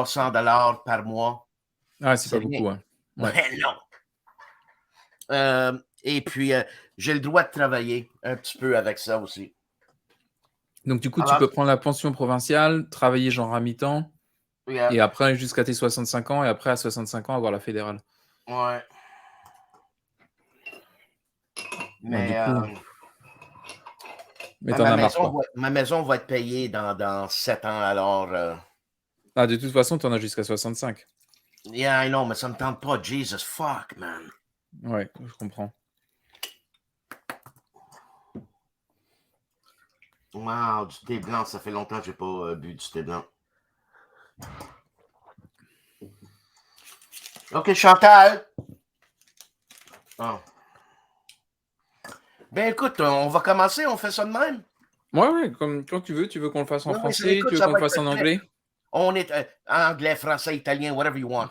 $300 par mois. Ah, c'est pas beaucoup, hein. Ouais, non. Et puis, j'ai le droit de travailler un petit peu avec ça aussi. Donc, du coup, tu peux prendre la pension provinciale, travailler genre à mi-temps, et après jusqu'à tes 65 ans, et après à 65 ans, avoir la fédérale. Ouais. Mais, du coup... Mais t'en as marre, quoi. Ma maison va être payée dans 7 ans, alors... Ah, de toute façon, t'en as jusqu'à 65. Yeah, I know, mais ça me tente pas. Jesus fuck, man. Ouais, je comprends. Wow, du thé blanc, ça fait longtemps que j'ai pas bu du thé blanc. OK, Chantal. Oh. Ben écoute, on va commencer, on fait ça de même? Ouais, comme quand tu veux qu'on le fasse en français, tu veux qu'on le fasse en anglais? On est anglais, français, italien, whatever you want.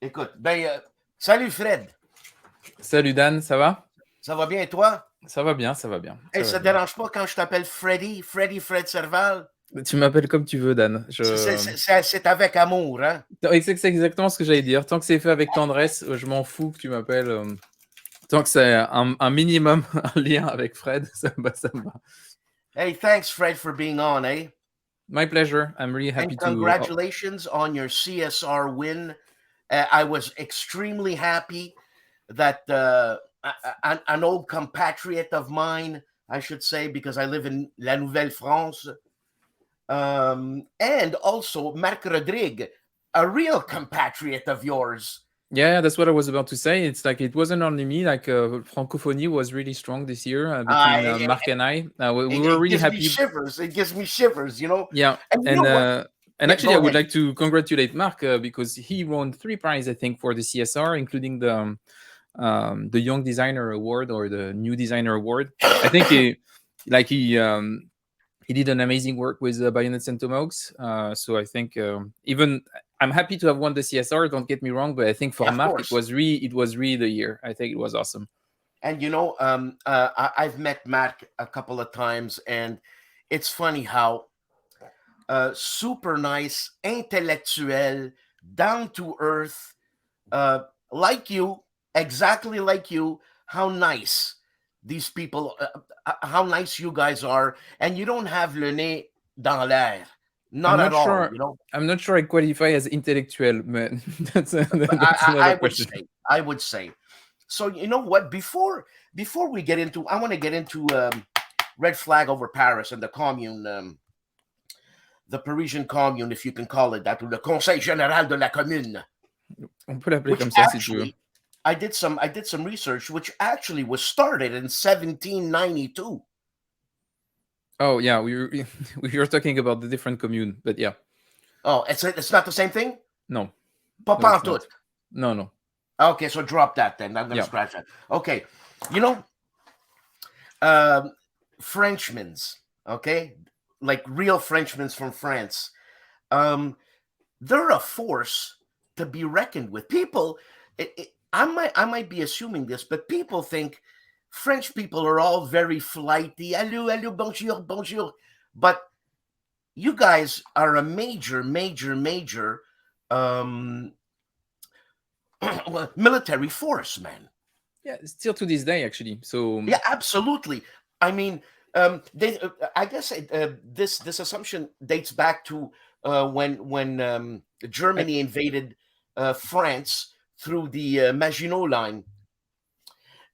Écoute, salut Fred. Salut Dan, ça va? Ça va bien et toi? Ça va bien, ça va bien. Ça te dérange pas quand je t'appelle Fred Serval? Tu m'appelles comme tu veux, Dan. C'est avec amour, hein? C'est exactement ce que j'allais dire. Tant que c'est fait avec tendresse, je m'en fous que tu m'appelles. Tant que c'est un minimum un lien avec Fred, ça me va. Hey, thanks Fred for being on, eh? My pleasure. I'm really happy and congratulations on your CSR win. I was extremely happy that an old compatriot of mine, I should say, because I live in La Nouvelle-France, and also Marc Rodrigue, a real compatriot of yours. Yeah, that's what I was about to say. It's like it wasn't only me. Like francophonie was really strong this year between Marc and I. We were really happy. It gives me shivers, you know. Yeah, and actually, I would like to congratulate Marc because he won 3 prizes, I think, for the CSR, including the Young Designer Award or the New Designer Award. I think he did an amazing work with Bayonets and Tomahawks. So I think even I'm happy to have won the CSR. Don't get me wrong, but I think for Marc, it was really the year. I think it was awesome. And you know, I've met Marc a couple of times, and it's funny how super nice, intellectuel, down to earth, like you, exactly like you. How nice these people, how nice you guys are, and you don't have le nez dans l'air. Not at all, you know. I'm not sure I qualify as intellectual, but that's another question. I would say. So you know what? Before we get into, I want to get into Red Flag over Paris and the Commune, the Parisian Commune, if you can call it that, or the Conseil Général de la Commune. On peut l'appeler comme ça si tu veux. I did some research, which actually was started in 1792. Oh yeah, we were talking about the different commune, but yeah. Oh, it's not the same thing? No. Pas pantoute. No. Okay, so drop that then. I'm gonna scratch that. Okay, you know, Frenchmen's, okay, like real Frenchmen's from France. They're a force to be reckoned with. People, I might be assuming this, but people think French people are all very flighty. Allô, bonjour. But you guys are a major military force, man. Yeah, still to this day, actually. So yeah, absolutely. I mean, I guess this assumption dates back to when Germany invaded France through the Maginot Line.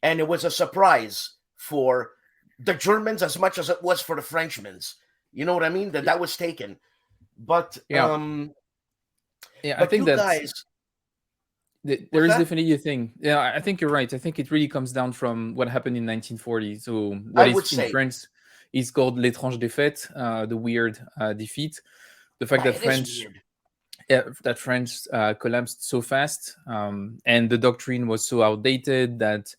And it was a surprise for the Germans as much as it was for the Frenchmen. You know what I mean? That was taken. But I think that guys, there is definitely a thing. Yeah, I think you're right. I think it really comes down from what happened in 1940. So what is in French is called l'étrange défaite, the weird defeat. The fact that French collapsed so fast, and the doctrine was so outdated that.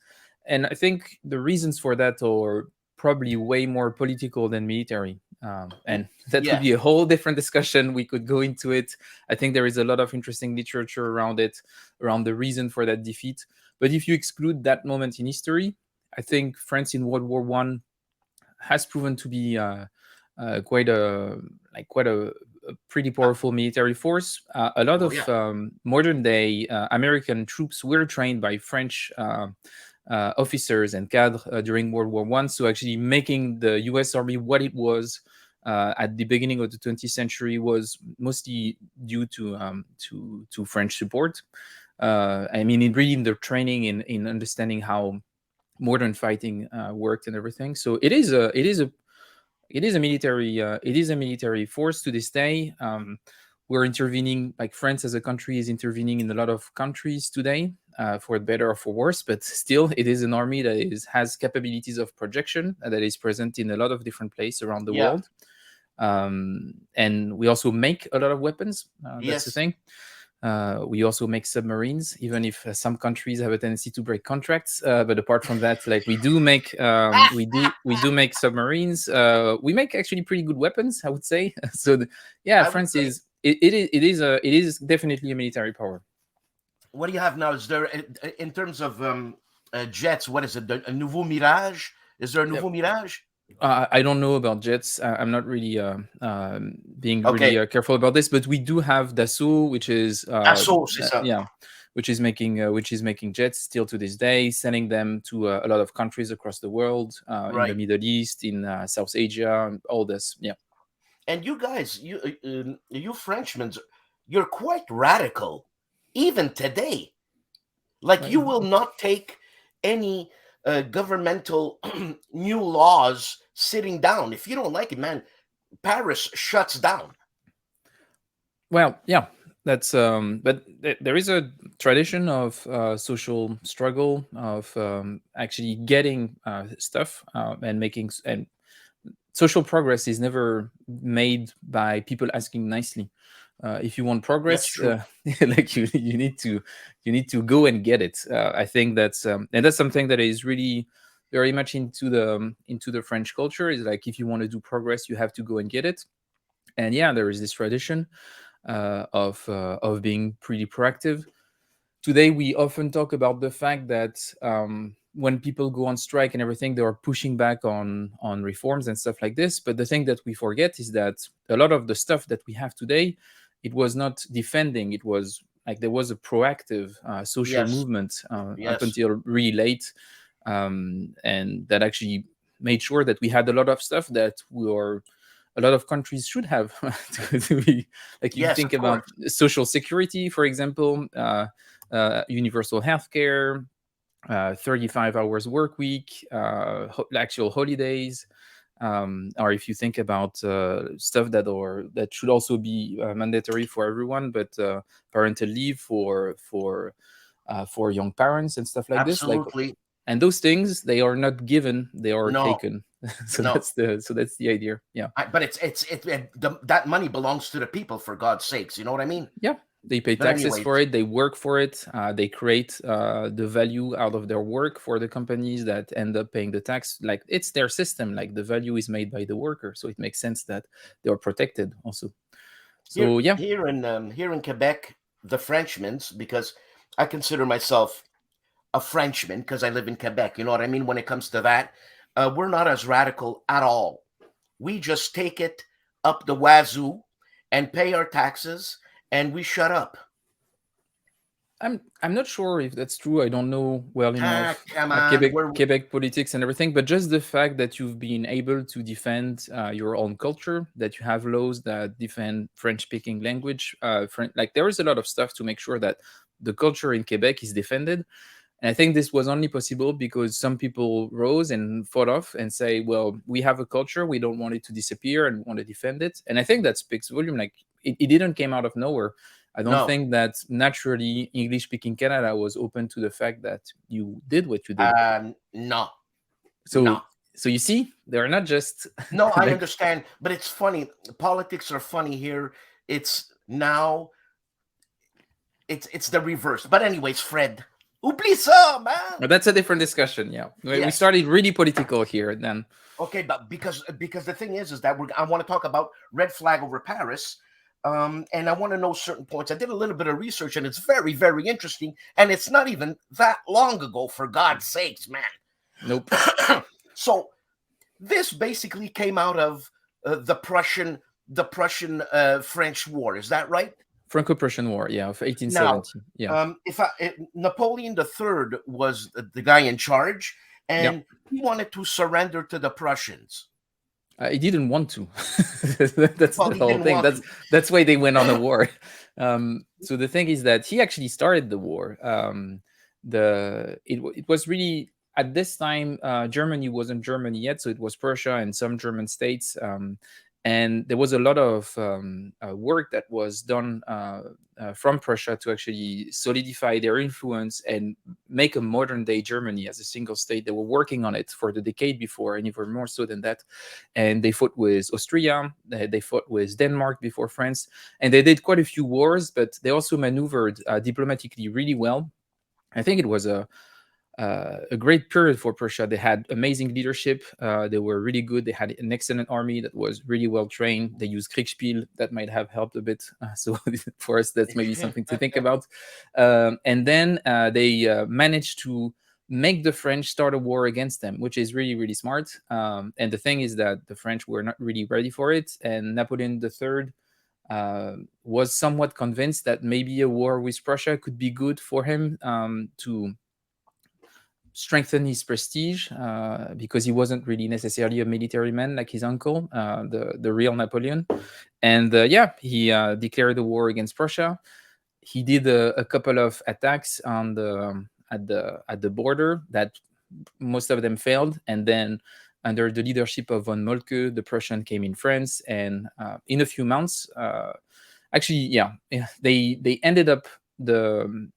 And I think the reasons for that are probably way more political than military. And that could be a whole different discussion. We could go into it. I think there is a lot of interesting literature around it, around the reason for that defeat. But if you exclude that moment in history, I think France in World War I has proven to be quite a pretty powerful military force. A lot Oh of yeah. modern day American troops were trained by French officers and cadres during World War One, so actually making the U.S. Army what it was at the beginning of the 20th century was mostly due to French support. I mean, in reading the training, in understanding how modern fighting worked and everything. So it is a military force to this day. We're intervening, like France as a country is intervening in a lot of countries today, for better or for worse, but still it is an army that has capabilities of projection, that is present in a lot of different places around the Yeah. world. And we also make a lot of weapons. That's the Yes. thing. We also make submarines, even if some countries have a tendency to break contracts. But apart from that, like we do make make submarines. We make actually pretty good weapons, I would say. So yeah, I would France say. is it is definitely a military power. What do you have now? Is there, in terms of jets? What is it? A nouveau Mirage? Is there a nouveau Mirage? I don't know about jets. I'm not really being Okay. really careful about this, but we do have Dassault, which is Dassault, c'est ça. yeah, which is making jets still to this day, sending them to a lot of countries across the world, in the Right. Middle East, in South Asia, and all this. Yeah. And you guys, you Frenchmen, you're quite radical, even today. Like you will not take any governmental new laws sitting down. If you don't like it, man, Paris shuts down. Well, yeah, that's but there is a tradition of social struggle, of actually getting stuff, and making and social progress is never made by people asking nicely. If you want That's progress, true. like you need to go and get it. I think that's and that's something that is really very much into the French culture. Is like, if you want to do progress, you have to go and get it. And yeah, there is this tradition of being pretty proactive. Today, we often talk about the fact that when people go on strike and everything, they are pushing back on reforms and stuff like this. But the thing that we forget is that a lot of the stuff that we have today, it was not defending. It was like there was a proactive social Yes. movement up Yes. until really late, and that actually made sure that we had a lot of stuff that a lot of countries should have to be, like, you Yes, think of course. about social security, for example, universal healthcare, 35 hours work week, actual holidays, or if you think about stuff that should also be mandatory for everyone, but parental leave for young parents and stuff like this, like, Absolutely. and those things, they are not given, they are No, taken. So no. that's the idea. Yeah. But that money belongs to the people, for God's sakes. You know what I mean? Yeah, they pay But taxes anyways, for it, they work for it, they create the value out of their work for the companies that end up paying the tax. Like, it's their system, like the value is made by the worker, so it makes sense that they are protected also. So yeah. here in Quebec, the Frenchmen's, because I consider myself a Frenchman because I live in Quebec. You know what I mean? When it comes to that, we're not as radical at all. We just take it up the wazoo and pay our taxes, and we shut up. I'm not sure if that's true. I don't know well Ah, enough come on, Quebec politics and everything, but just the fact that you've been able to defend your own culture, that you have laws that defend French-speaking language, like, there is a lot of stuff to make sure that the culture in Quebec is defended. And I think this was only possible because some people rose and fought off and say, well, we have a culture, we don't want it to disappear, and we want to defend it. And I think that speaks volume. Like, it didn't came out of nowhere. I don't no. think that naturally English-speaking Canada was open to the fact that you did what you did. No. So you see, they're not just No, I like, understand, but it's funny. Politics are funny here. It's now. It's the reverse. But anyways, Fred, oublie ça, man. but that's a different discussion. Yeah, we Yes. started really political here then. Okay, but because the thing is that I want to talk about red flag over Paris, and I want to know certain points. I did a little bit of research, and it's very, very interesting. And it's not even that long ago, for God's sakes, man. Nope. So this basically came out of the Prussian French War. Is that right? Franco-Prussian War, yeah, of Now, 1870. Yeah. Napoleon III was the guy in charge, Yeah. and he wanted to surrender to the Prussians. He didn't want to. That's Well, the he whole didn't thing. want to. That's why they went on a war. So the thing is that he actually started the war. It was really at this time Germany wasn't Germany yet, so it was Prussia and some German states. And there was a lot of work that was done from Prussia to actually solidify their influence and make a modern day Germany as a single state. They were working on it for the decade before, and even more so than that. And they fought with Austria, they fought with Denmark before France, and they did quite a few wars, but they also maneuvered diplomatically really well. I think it was a great period for Prussia. They had amazing leadership. They were really good. They had an excellent army that was really well trained. They used Kriegspiel. That might have helped a bit. So for us, that's maybe something to think about. And then they managed to make the French start a war against them, which is really, really smart. And the thing is that the French were not really ready for it. And Napoleon III was somewhat convinced that maybe a war with Prussia could be good for him to strengthen his prestige because he wasn't really necessarily a military man like his uncle, the real Napoleon. And he declared a war against Prussia. He did a couple of attacks on at the border that most of them failed, and then under the leadership of von Moltke, the Prussian came in France, and in a few months, they ended up the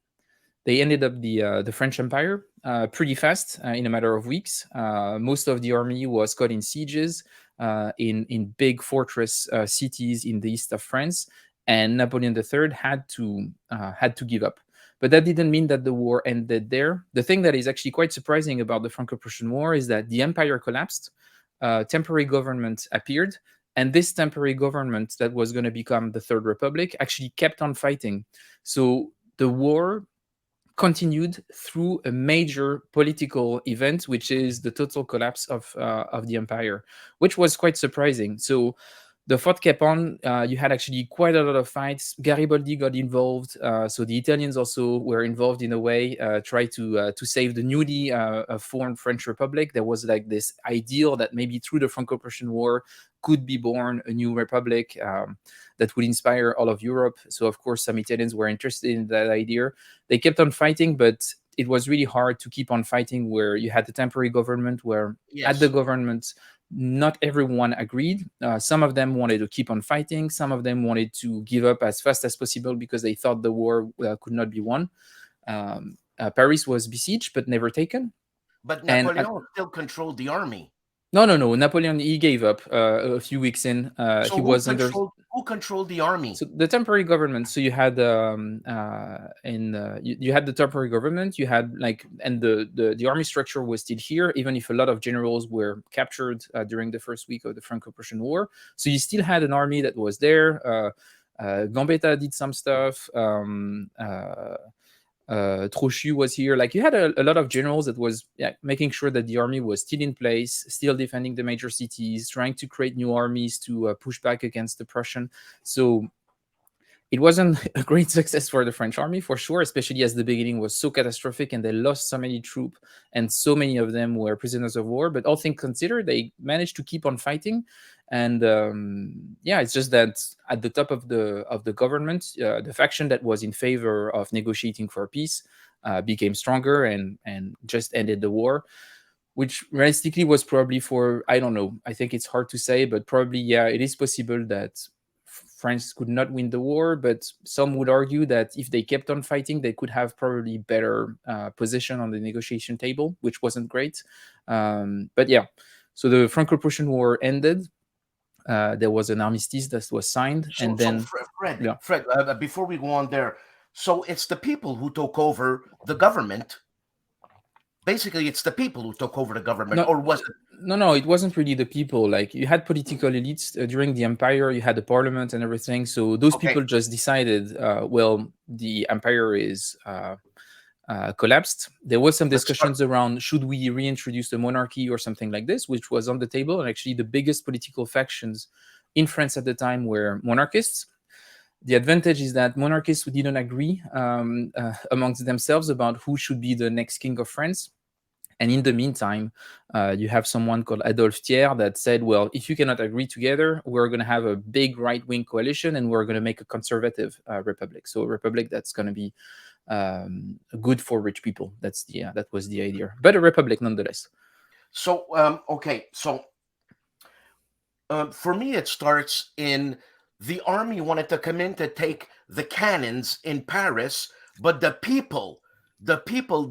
French Empire pretty fast in a matter of weeks. Most of the army was caught in sieges in big fortress cities in the east of France, and Napoleon III had to give up. But that didn't mean that the war ended there. The thing that is actually quite surprising about the Franco-Prussian War is that the empire collapsed, temporary government appeared, and this temporary government that was going to become the Third Republic actually kept on fighting. So the war continued through a major political event, which is the total collapse of the empire, which was quite surprising. So the fight kept on. You had actually quite a lot of fights. Garibaldi got involved. So the Italians also were involved in a way, tried to save the newly formed French Republic. There was like this ideal that maybe through the Franco-Prussian War could be born a new republic that would inspire all of Europe. So of course, some Italians were interested in that idea. They kept on fighting, but it was really hard to keep on fighting where you had the temporary government where at the government, not everyone agreed. Some of them wanted to keep on fighting. Some of them wanted to give up as fast as possible because they thought the war could not be won. Paris was besieged but never taken. But Napoleon still controlled the army. No. Napoleon, he gave up a few weeks in. So he was under. Who controlled the army? So the temporary government. So you had you had the temporary government. You had and the army structure was still here, even if a lot of generals were captured during the first week of the Franco-Prussian War. So you still had an army that was there. Gambetta did some stuff. Trochu was here. Like you had a lot of generals that was making sure that the army was still in place, still defending the major cities, trying to create new armies to push back against the Prussian. So it wasn't a great success for the French army, for sure, especially as the beginning was so catastrophic and they lost so many troops and so many of them were prisoners of war. But all things considered, they managed to keep on fighting. And it's just that at the top of the government, the faction that was in favor of negotiating for peace became stronger and just ended the war, which realistically was probably for, I don't know, I think it's hard to say, but probably, it is possible that France could not win the war, but some would argue that if they kept on fighting, they could have probably better position on the negotiation table, which wasn't great. But so the Franco-Prussian War ended. There was an armistice that was signed, and then Fred, before we go on there, so it's the people who took over the government. Basically, it's the people who took over the government, or was it? No, it wasn't really the people. Like you had political elites during the empire, you had the parliament and everything. So those people just decided, well, the empire is collapsed. There was some Let's start. discussions around should we reintroduce the monarchy or something like this, which was on the table. And actually, the biggest political factions in France at the time were monarchists. The advantage is that monarchists didn't agree amongst themselves about who should be the next king of France. And in the meantime, you have someone called Thiers that said, well, if you cannot agree together, we're going to have a big right-wing coalition and we're going to make a conservative republic. So a republic that's going to be good for rich people. That's that was the idea, but a republic nonetheless. So, okay. So for me, it starts in the army wanted to come in to take the cannons in Paris, but the people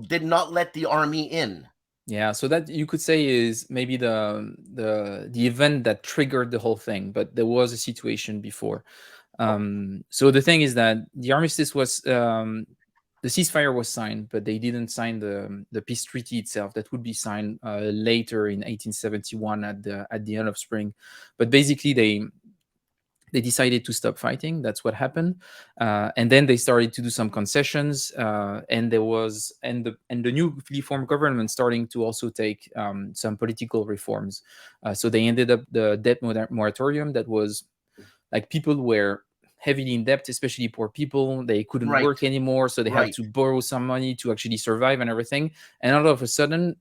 did not let the army in. Yeah, so that you could say is maybe the event that triggered the whole thing, but there was a situation before. So the thing is that the armistice was the ceasefire was signed, but they didn't sign the peace treaty itself. That would be signed later in 1871 at the end of spring. But basically, they decided to stop fighting. That's what happened, and then they started to do some concessions, and there was and the newly formed government starting to also take some political reforms. So they ended up the debt moratorium. That was like people were heavily in debt, especially poor people. They couldn't work anymore, so they had to borrow some money to actually survive and everything. And all of a sudden,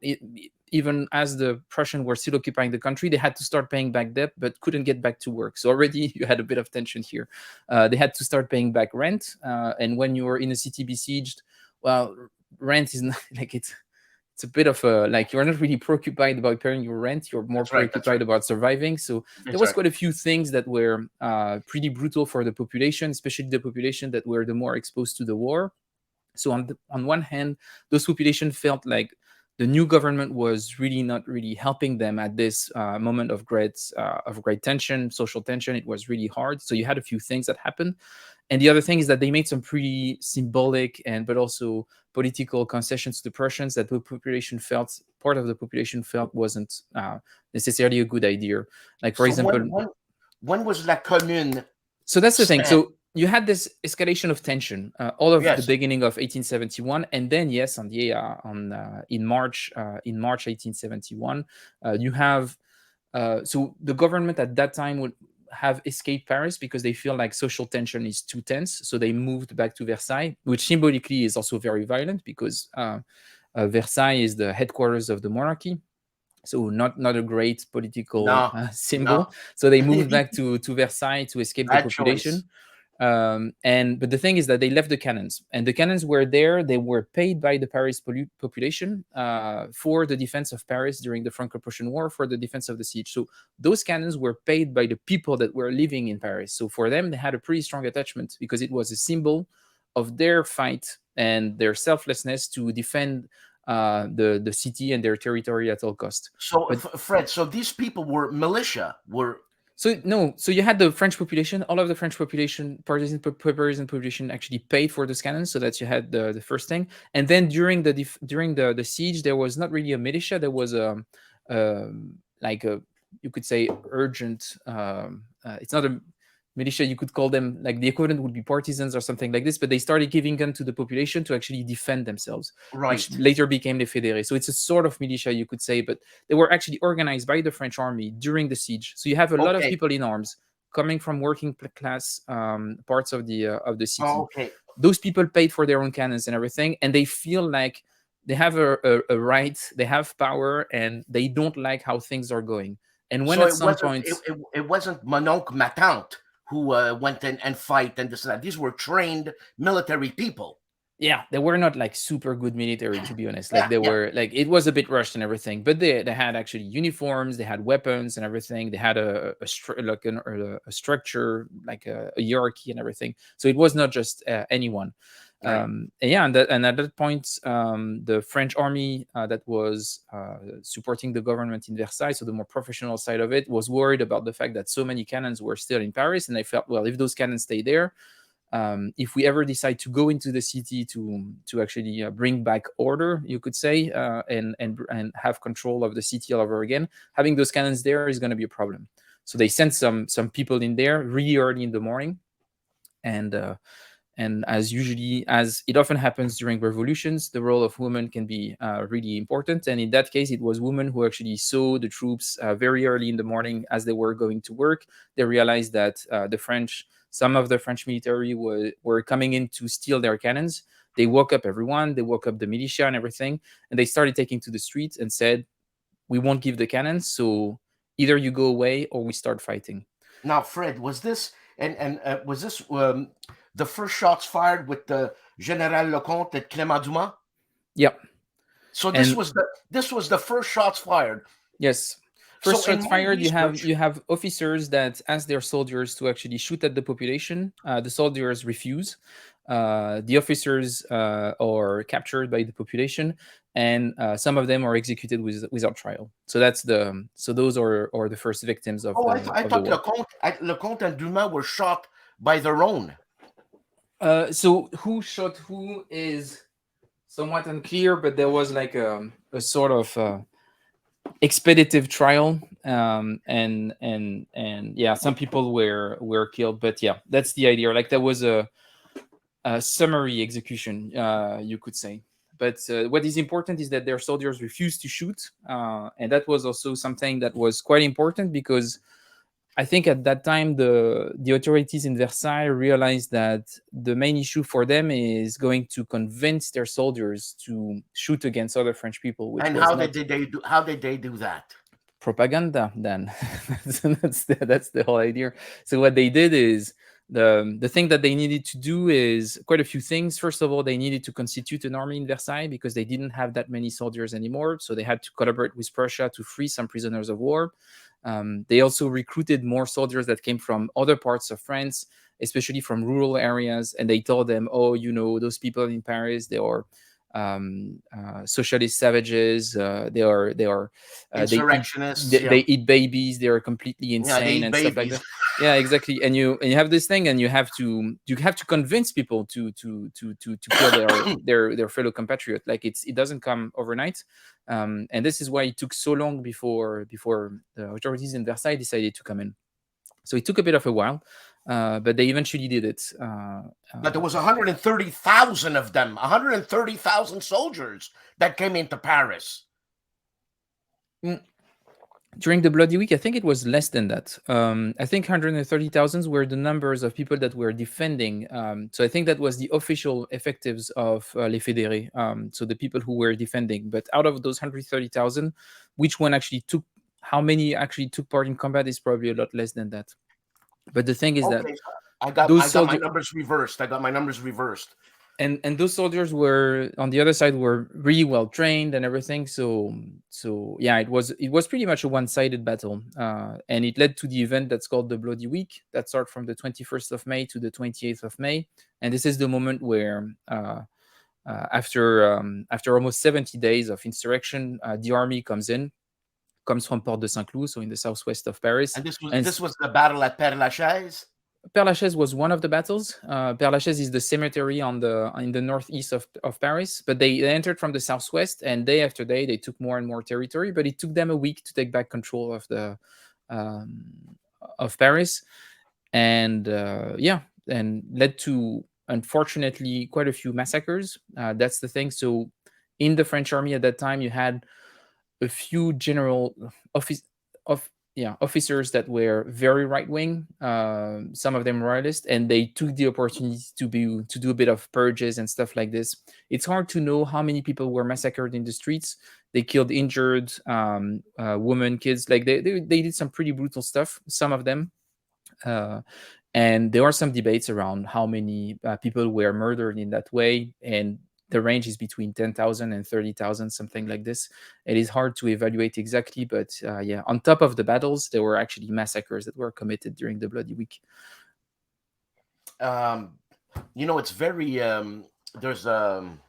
even as the Prussians were still occupying the country, they had to start paying back debt, but couldn't get back to work. So already you had a bit of tension here. They had to start paying back rent, and when you were in a city besieged, well, rent is not like it's a bit of a like you're not really preoccupied about paying your rent. You're more preoccupied about surviving. So there was quite a few things that were pretty brutal for the population, especially the population that were the more exposed to the war. So on one hand, those population felt like the new government was really not really helping them at this moment of great tension, social tension. It was really hard. So you had a few things that happened. And the other thing is that they made some pretty symbolic but also political concessions to the Prussians that the population felt, part of the population felt wasn't necessarily a good idea. Like, for example... When was La Commune? So that's the thing. So you had this escalation of tension all of the beginning of 1871, and then in March 1871, you have so the government at that time would have escaped Paris because they feel like social tension is too tense, so they moved back to Versailles, which symbolically is also very violent because Versailles is the headquarters of the monarchy. So not a great political symbol. No. So they moved back to Versailles to escape the population. But the thing is that they left the cannons, and the cannons were there. They were paid by the Paris population for the defense of Paris during the Franco-Prussian War, for the defense of the siege. So those cannons were paid by the people that were living in Paris. So for them, they had a pretty strong attachment because it was a symbol of their fight and their selflessness to defend the city and their territory at all cost. So, Fred, so these people were militia, So you had the French population, all of the French population, Parisian population actually paid for those cannons, so that you had the first thing. And then during the siege, there was not really a militia. There was you could say urgent. It's not a militia. You could call them like the equivalent would be partisans or something like this. But they started giving gun to the population to actually defend themselves, which later became the Fédérés. So it's a sort of militia, you could say, but they were actually organized by the French army during the siege. So you have a lot of people in arms coming from working class parts of the city. Those people paid for their own cannons and everything, and they feel like they have a right, they have power, and they don't like how things are going. And when at some point it wasn't mon oncle, ma tante who went in and fight and this and that. These were trained military people. Yeah, they were not like super good military, to be honest. Like were like, it was a bit rushed and everything, but they had actually uniforms, they had weapons and everything. They had a structure, like a hierarchy and everything. So it was not just anyone. And at that point, the French army that was supporting the government in Versailles, so the more professional side of it, was worried about the fact that so many cannons were still in Paris, and they felt, well, if those cannons stay there, if we ever decide to go into the city to actually bring back order, you could say, and have control of the city all over again, having those cannons there is going to be a problem. So they sent some people in there really early in the morning, and And as it often happens during revolutions, the role of women can be really important. And in that case, it was women who actually saw the troops very early in the morning as they were going to work. They realized that some of the French military were coming in to steal their cannons. They woke up everyone, they woke up the militia and everything, and they started taking to the streets and said, we won't give the cannons, so either you go away or we start fighting. Now, Fred, was this the first shots fired with the General Lecomte at Clément Dumas? Yeah. So this was the first shots fired. Yes. First shots fired. You have officers that ask their soldiers to actually shoot at the population. The soldiers refuse. The officers are captured by the population, and some of them are executed without trial. So those are the first victims of. Oh, I thought Lecomte and Dumas were shot by their own. So who shot who is somewhat unclear, but there was like a sort of expeditive trial, and yeah, some people were killed, but yeah, that's the idea. Like there was a summary execution, you could say. But what is important is that their soldiers refused to shoot, and that was also something that was quite important, because I think at that time the authorities in Versailles realized that the main issue for them is going to convince their soldiers to shoot against other French people. And how did they do that? Propaganda, then. that's the whole idea. So what they did is the thing that they needed to do is quite a few things. First of all, they needed to constitute an army in Versailles because they didn't have that many soldiers anymore. So they had to collaborate with Prussia to free some prisoners of war. They also recruited more soldiers that came from other parts of France, especially from rural areas. And they told them, oh, those people in Paris, they are socialist savages. They are insurrectionists. They eat babies. They are completely insane and stuff like that. Yeah, exactly. And you have this thing, and you have to convince people to kill their fellow compatriot. Like it doesn't come overnight, and this is why it took so long before the authorities in Versailles decided to come in. So it took a bit of a while, but they eventually did it. But there was 130,000 of them, 130,000 soldiers that came into Paris. During the Bloody Week, I think it was less than that. I think 130,000 were the numbers of people that were defending. So I think that was the official effectives of Les Fédérés, so the people who were defending. But out of those 130,000, how many actually took part in combat is probably a lot less than that. But the thing is that I got my numbers reversed. And those soldiers were on the other side were really well trained and everything. So yeah, it was pretty much a one-sided battle, and it led to the event that's called the Bloody Week, that starts from the 21st of May to the 28th of May, and this is the moment where after almost 70 days of insurrection, the army comes from Porte de Saint-Cloud, so in the southwest of Paris. And this was the battle at Père Lachaise. Père Lachaise was one of the battles. Père Lachaise is the cemetery in the northeast of Paris, but they entered from the southwest, and day after day they took more and more territory. But it took them a week to take back control of Paris, and and led to, unfortunately, quite a few massacres. That's the thing. So in the French army at that time, you had a few general officers that were very right-wing, some of them royalist, and they took the opportunity to do a bit of purges and stuff like this. It's hard to know how many people were massacred in the streets. They killed injured women, kids. Like they did some pretty brutal stuff, some of them. And there are some debates around how many people were murdered in that way, and the range is between 10,000 and 30,000, something like this. It is hard to evaluate exactly, but yeah, on top of the battles, there were actually massacres that were committed during the Bloody Week. It's very, there's an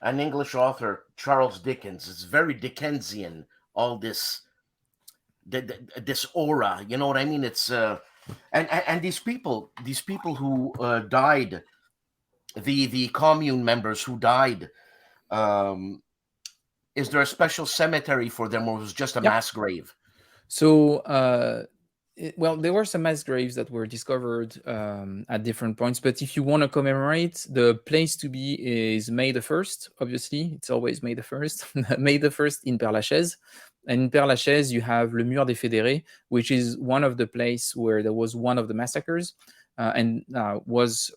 English author, Charles Dickens. It's very Dickensian, all this, this aura, you know what I mean? It's, and these people who died, the commune members who died, is there a special cemetery for them, or was it just a mass grave? So Well, there were some mass graves that were discovered at different points, but if you want to commemorate, the place to be is May the 1st. Obviously, it's always May the 1st. May the 1st in Père-Lachaise. And in Père-Lachaise, you have Le Mur des Fédérés, which is one of the place where there was one of the massacres, and was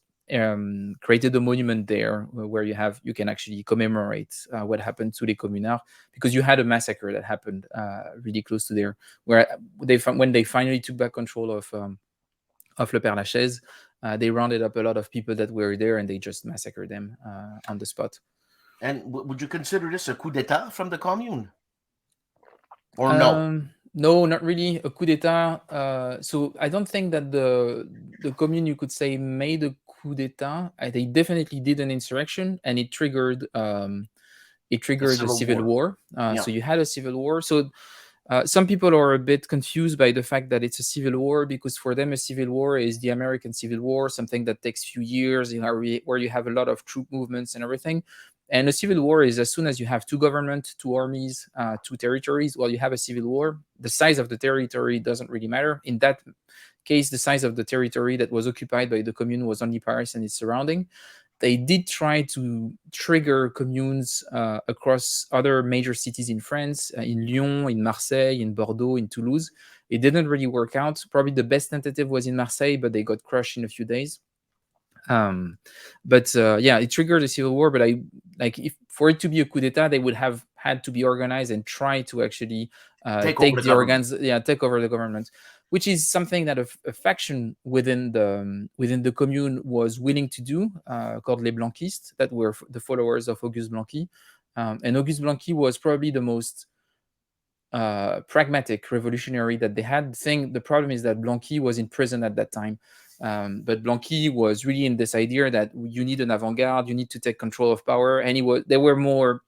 created a monument there where you can actually commemorate what happened to les communards, because you had a massacre that happened really close to there, where when they finally took back control of Le Père-Lachaise, they rounded up a lot of people that were there and they just massacred them on the spot. And would you consider this a coup d'état from the commune? Or no? No, not really. A coup d'état. So I don't think that the commune, you could say, made a coup d'état. They definitely did an insurrection, and it triggered a civil war. Yeah. So you had a civil war. So some people are a bit confused by the fact that it's a civil war, because for them a civil war is the American Civil War, something that takes few years, where you have a lot of troop movements and everything. And a civil war is as soon as you have two governments, two armies, two territories. Well, you have a civil war. The size of the territory doesn't really matter. In that case, the size of the territory that was occupied by the commune was only Paris and its surrounding. They did try to trigger communes across other major cities in France, in Lyon, in Marseille, in Bordeaux, in Toulouse. It didn't really work out. Probably the best tentative was in Marseille, but they got crushed in a few days. Yeah, it triggered a civil war. But if for it to be a coup d'état, they would have had to be organized and try to actually take over the government, which is something that a faction within the commune was willing to do, called les Blanquistes, that were the followers of Auguste Blanqui. And Auguste Blanqui was probably the most pragmatic revolutionary that they had. The problem is that Blanqui was in prison at that time. But Blanqui was really in this idea that you need an avant-garde, you need to take control of power, and they were more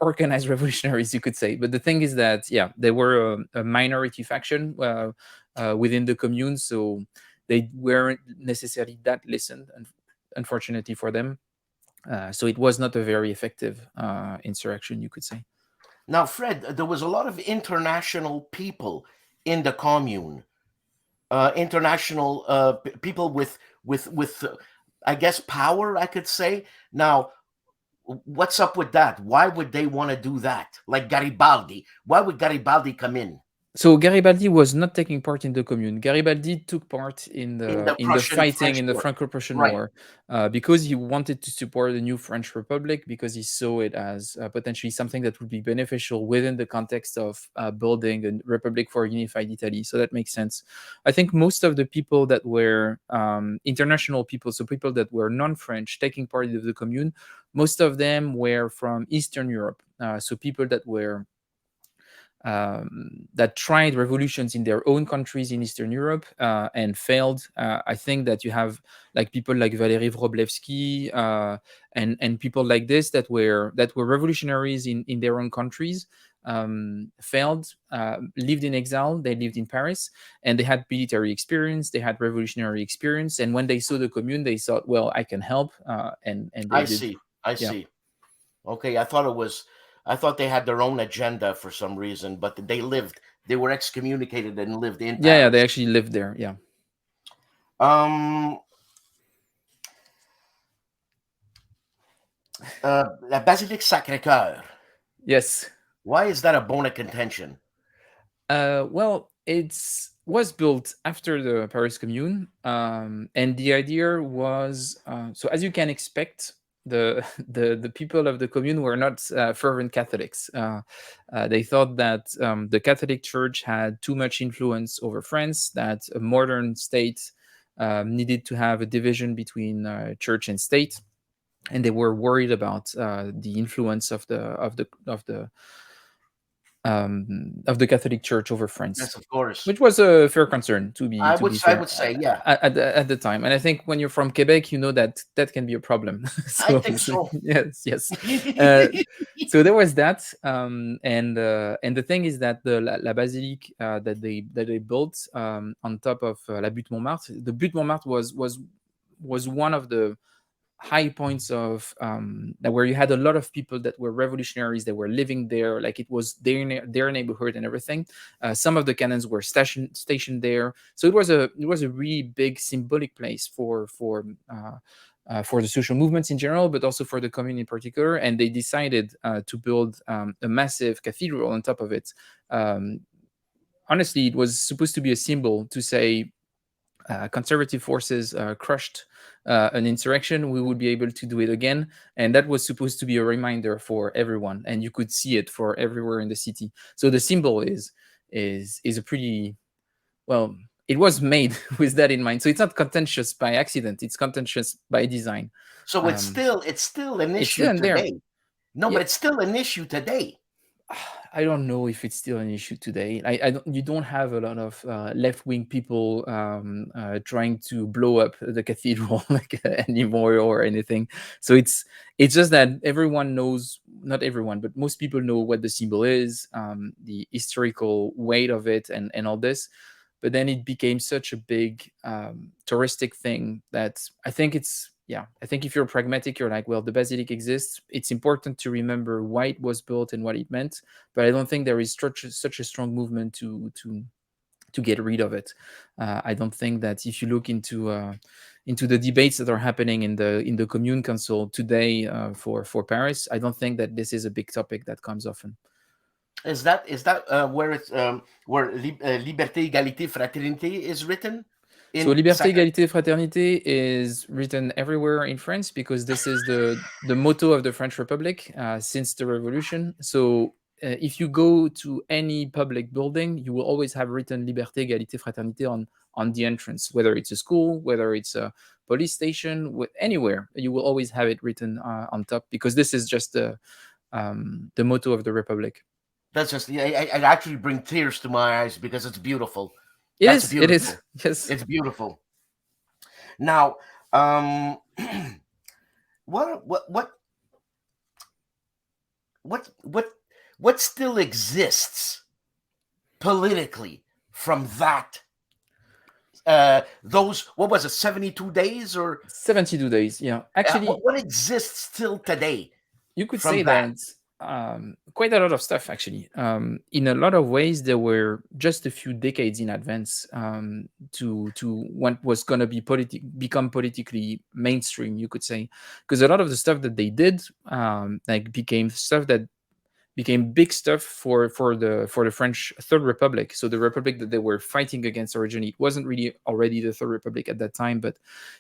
organized revolutionaries, you could say. But the thing is that, yeah, they were a minority faction within the commune, so they weren't necessarily that listened, unfortunately for them. So it was not a very effective insurrection, you could say. Now, Fred, there was a lot of international people in the commune. International people with I guess power, I could say. Now, what's up with that? Why would they want to do that? Like Garibaldi. Why would Garibaldi come in? So Garibaldi was not taking part in the commune. Garibaldi took part in the fighting in the Franco-Prussian War, because he wanted to support the new French Republic, because he saw it as potentially something that would be beneficial within the context of building a republic for a unified Italy. So that makes sense. I think most of the people that were international people, so people that were non-French taking part in the commune, most of them were from Eastern Europe. So people that were that tried revolutions in their own countries in Eastern Europe and failed. I think that you have like people like Valéry Wróblewski and people like this that were revolutionaries in their own countries, failed, lived in exile. They lived in Paris and they had military experience. They had revolutionary experience. And when they saw the commune, they thought, well, I can help. And they did. I see. Okay, I thought they had their own agenda for some reason, but they were excommunicated and lived in Paris. Yeah, they actually lived there. Yeah. La Basilique Sacré-Cœur. Yes. Why is that a bone of contention? Well, it was built after the Paris Commune, and the idea was so as you can expect, the people of the commune were not fervent Catholics. They thought that the Catholic Church had too much influence over France, that a modern state needed to have a division between church and state, and they were worried about the influence of the Catholic Church over France. Yes, of course. Which was a fair concern to be. I would say, yeah. At the time, and I think when you're from Quebec, you know that can be a problem. I think so. Yes. So there was that, and the thing is that the La Basilique that they built on top of La Butte Montmartre. The Butte Montmartre was one of the high points of where you had a lot of people that were revolutionaries that were living there, like it was their neighborhood and everything. Some of the cannons were stationed there, so it was a really big symbolic place for the social movements in general, but also for the commune in particular. And they decided to build a massive cathedral on top of it. Honestly, it was supposed to be a symbol to say conservative forces crushed an insurrection, we would be able to do it again. And that was supposed to be a reminder for everyone, and you could see it for everywhere in the city. So the symbol is a pretty, well, it was made with that in mind. So it's not contentious by accident, it's contentious by design. So it's still an It's issue still in there. today. No, Yeah. but it's still an issue today. I don't know if it's still an issue today. You don't have a lot of left-wing people trying to blow up the cathedral like anymore or anything. So it's just that everyone knows, not everyone, but most people know what the symbol is, the historical weight of it, and all this. But then it became such a big touristic thing that I think if you're pragmatic, you're like, well, the basilica exists. It's important to remember why it was built and what it meant. But I don't think there is such a strong movement to get rid of it. I don't think that if you look into the debates that are happening in the commune council today for Paris, I don't think that this is a big topic that comes often. Is that where it's where Liberté, Égalité, Fraternité is written? So Liberté, Égalité, Fraternité is written everywhere in France because this is the motto of the French Republic since the Revolution. So if you go to any public building, you will always have written Liberté, Égalité, Fraternité on the entrance, whether it's a school, whether it's a police station, anywhere, you will always have it written on top because this is just the motto of the Republic. That's just, it actually brings tears to my eyes because it's beautiful. It is. Yes, it's beautiful. Now, what still exists politically from that? Those, what was it, 72 days or 72 days? Yeah, actually, what exists still today? You could say that quite a lot of stuff, actually. In a lot of ways, there were just a few decades in advance to what was going to become politically mainstream, you could say, because a lot of the stuff that they did became stuff that became big stuff for the French Third Republic. So the republic that they were fighting against originally, it wasn't really already the Third Republic at that time. But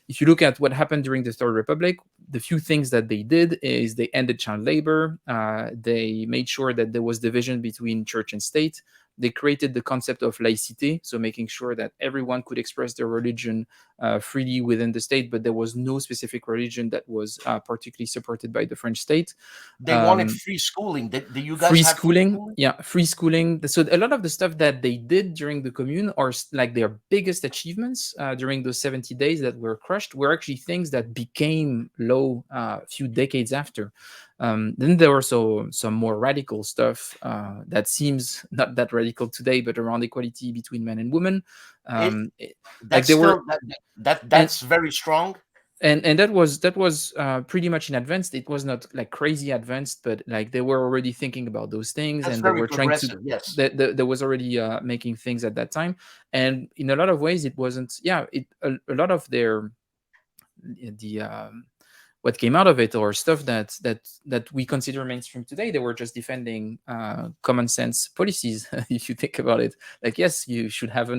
if you look at what happened during the Third Republic, the few things that they did is they ended child labor. They made sure that there was division between church and state. They created the concept of laïcité, so making sure that everyone could express their religion freely within the state, but there was no specific religion that was particularly supported by the French state. They wanted free schooling. Do you guys free have schooling? Free schooling? Yeah, free schooling. So a lot of the stuff that they did during the Commune are like their biggest achievements during those 70 days that were crushed were actually things that became law a few decades after. Then there were some more radical stuff that seems not that radical today, but around equality between men and women. That's very strong. And that was pretty much in advanced. It was not like crazy advanced, but like they were already thinking about those things. That's and very they were trying to yes. There was already making things at that time. And in a lot of ways it wasn't, a lot of their what came out of it, or stuff that we consider mainstream today, they were just defending common sense policies. If you think about it, like, yes, you should have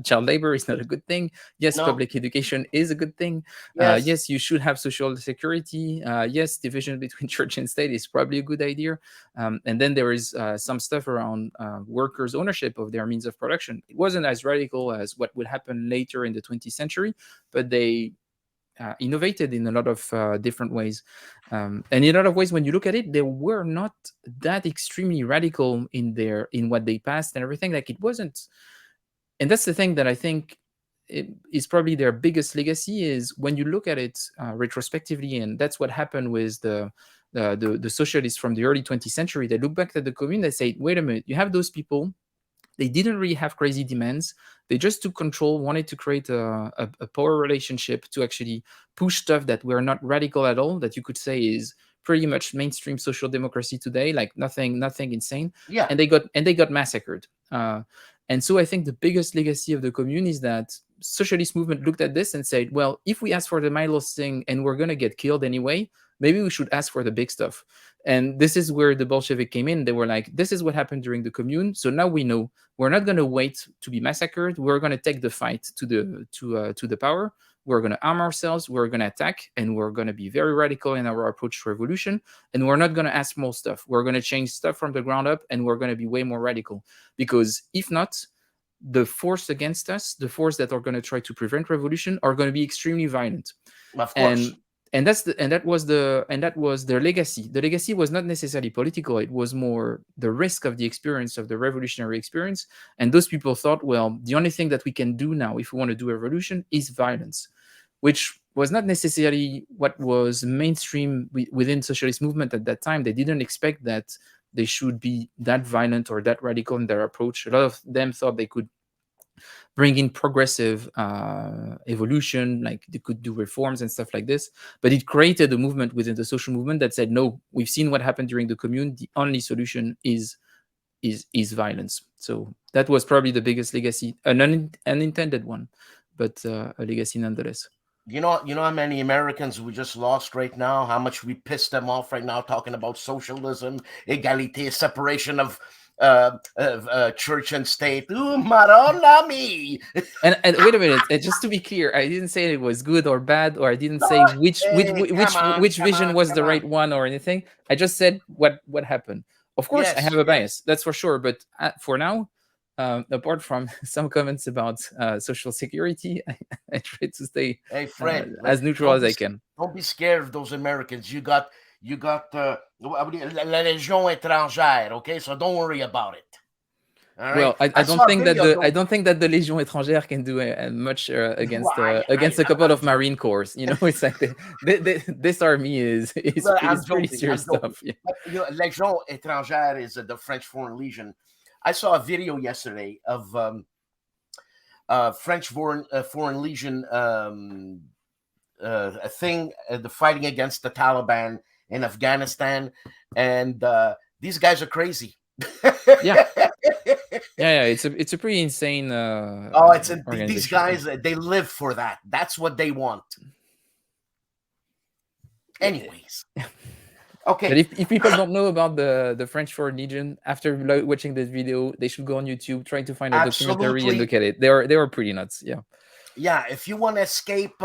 child labor is not a good thing. Yes, public education is a good thing. Yes, you should have social security. Yes, division between church and state is probably a good idea. And then there is some stuff around workers' ownership of their means of production. It wasn't as radical as what would happen later in the 20th century, but they innovated in a lot of different ways. And in a lot of ways, when you look at it, they were not that extremely radical in what they passed and everything. Like, it wasn't. And that's the thing that I think is probably their biggest legacy, is when you look at it retrospectively. And that's what happened with the socialists from the early 20th century. They look back at the Commune, they say, wait a minute, you have those people They didn't really have crazy demands. They just took control, wanted to create a power relationship to actually push stuff that were not radical at all, that you could say is pretty much mainstream social democracy today, like nothing insane. Yeah. And they got massacred. And so I think the biggest legacy of the Commune is that socialist movement looked at this and said, well, if we ask for the mindless thing and we're going to get killed anyway, maybe we should ask for the big stuff. And this is where the Bolshevik came in. They were like, this is what happened during the Commune. So now we know we're not going to wait to be massacred. We're going to take the fight to the power. We're going to arm ourselves. We're going to attack, and we're going to be very radical in our approach to revolution. And we're not going to ask more stuff. We're going to change stuff from the ground up, and we're going to be way more radical. Because if not, the force against us, the force that are going to try to prevent revolution, are going to be extremely violent. Of course. And that was their legacy. The legacy was not necessarily political. It was more the risk of the experience, of the revolutionary experience. And those people thought, well, the only thing that we can do now if we want to do a revolution is violence, which was not necessarily what was mainstream within socialist movement at that time. They didn't expect that they should be that violent or that radical in their approach. A lot of them thought they could bring in progressive evolution, like they could do reforms and stuff like this. But it created a movement within the social movement that said, no, we've seen what happened during the Commune. The only solution is violence. So that was probably the biggest legacy, an unintended one, but a legacy nonetheless. You know how many Americans we just lost right now? How much we pissed them off right now talking about socialism, égalité, separation of church and state. Ooh, Madonna me. And wait a minute, just to be clear, I didn't say it was good or bad, or I didn't say which vision was the right one or anything. I just said what happened. Of course, I have a bias, that's for sure. But for now, apart from some comments about social security, I try to stay as neutral as I can. Don't be scared of those Americans. You got la Légion étrangère, okay? So don't worry about it. All right? Well, I don't think that the Légion étrangère can do much against a couple of Marine Corps. You know, it's like this army is pretty serious stuff. Yeah. But, Légion étrangère is the French Foreign Legion. I saw a video yesterday of French Foreign Legion a thing, the fighting against the Taliban in Afghanistan, and these guys are crazy. Yeah, it's a pretty insane. These guys, they live for that. That's what they want. Anyways. Okay. But if people don't know about the French Foreign Legion, after watching this video, they should go on YouTube, try to find a documentary and look at it. They were pretty nuts. Yeah. Yeah. If you want to escape,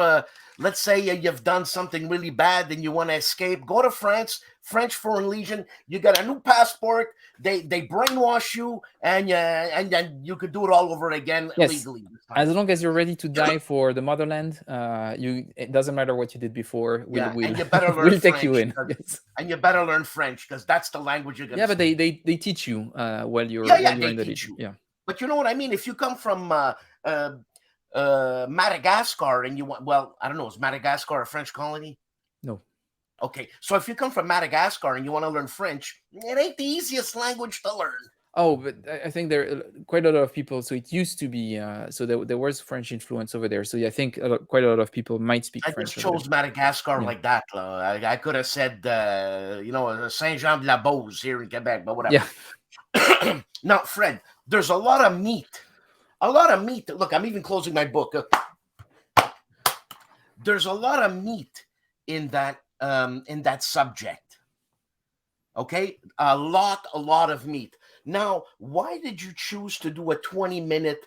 let's say you've done something really bad and you want to escape, go to France, French Foreign Legion. You got a new passport. They brainwash you, and then you could do it all over again legally. As long as you're ready to die for the motherland, it doesn't matter what you did before. And you better learn we'll take you in. And you better learn French, because that's the language you're gonna. Yeah, but they teach you while you're in the Legion. Yeah. But you know what I mean? If you come from Madagascar and you want, well, I don't know, is Madagascar a French colony? No. Okay, so if you come from Madagascar and you want to learn French, it ain't the easiest language to learn. Oh, but I think there are quite a lot of people. So it used to be, so there was French influence over there. So yeah, I think quite a lot of people might speak French. I just chose Madagascar like that. I could have said, Saint-Jean-de-la-Beauce here in Quebec, but whatever. Yeah. Now, Fred, there's a lot of meat. A lot of meat. Look, I'm even closing my book. There's a lot of meat in that subject. Okay, a lot of meat. Now, why did you choose to do a 20-minute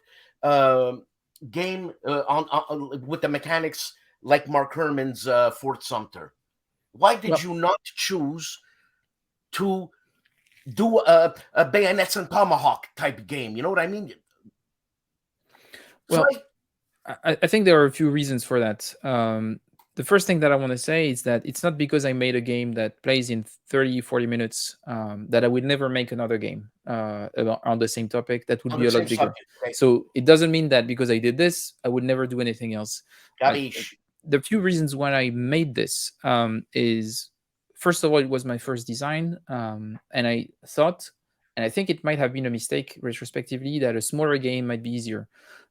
game on with the mechanics like Mark Herman's Fort Sumter? Why did you not choose to do a bayonets and tomahawk type game? You know what I mean? Well, I think there are a few reasons for that. The first thing that I want to say is that it's not because I made a game that plays in 30, 40 minutes that I would never make another game on the same topic. That would be a lot bigger. Okay. So it doesn't mean that because I did this, I would never do anything else. The few reasons why I made this is, first of all, it was my first design. And I thought And I think it might have been a mistake retrospectively that a smaller game might be easier.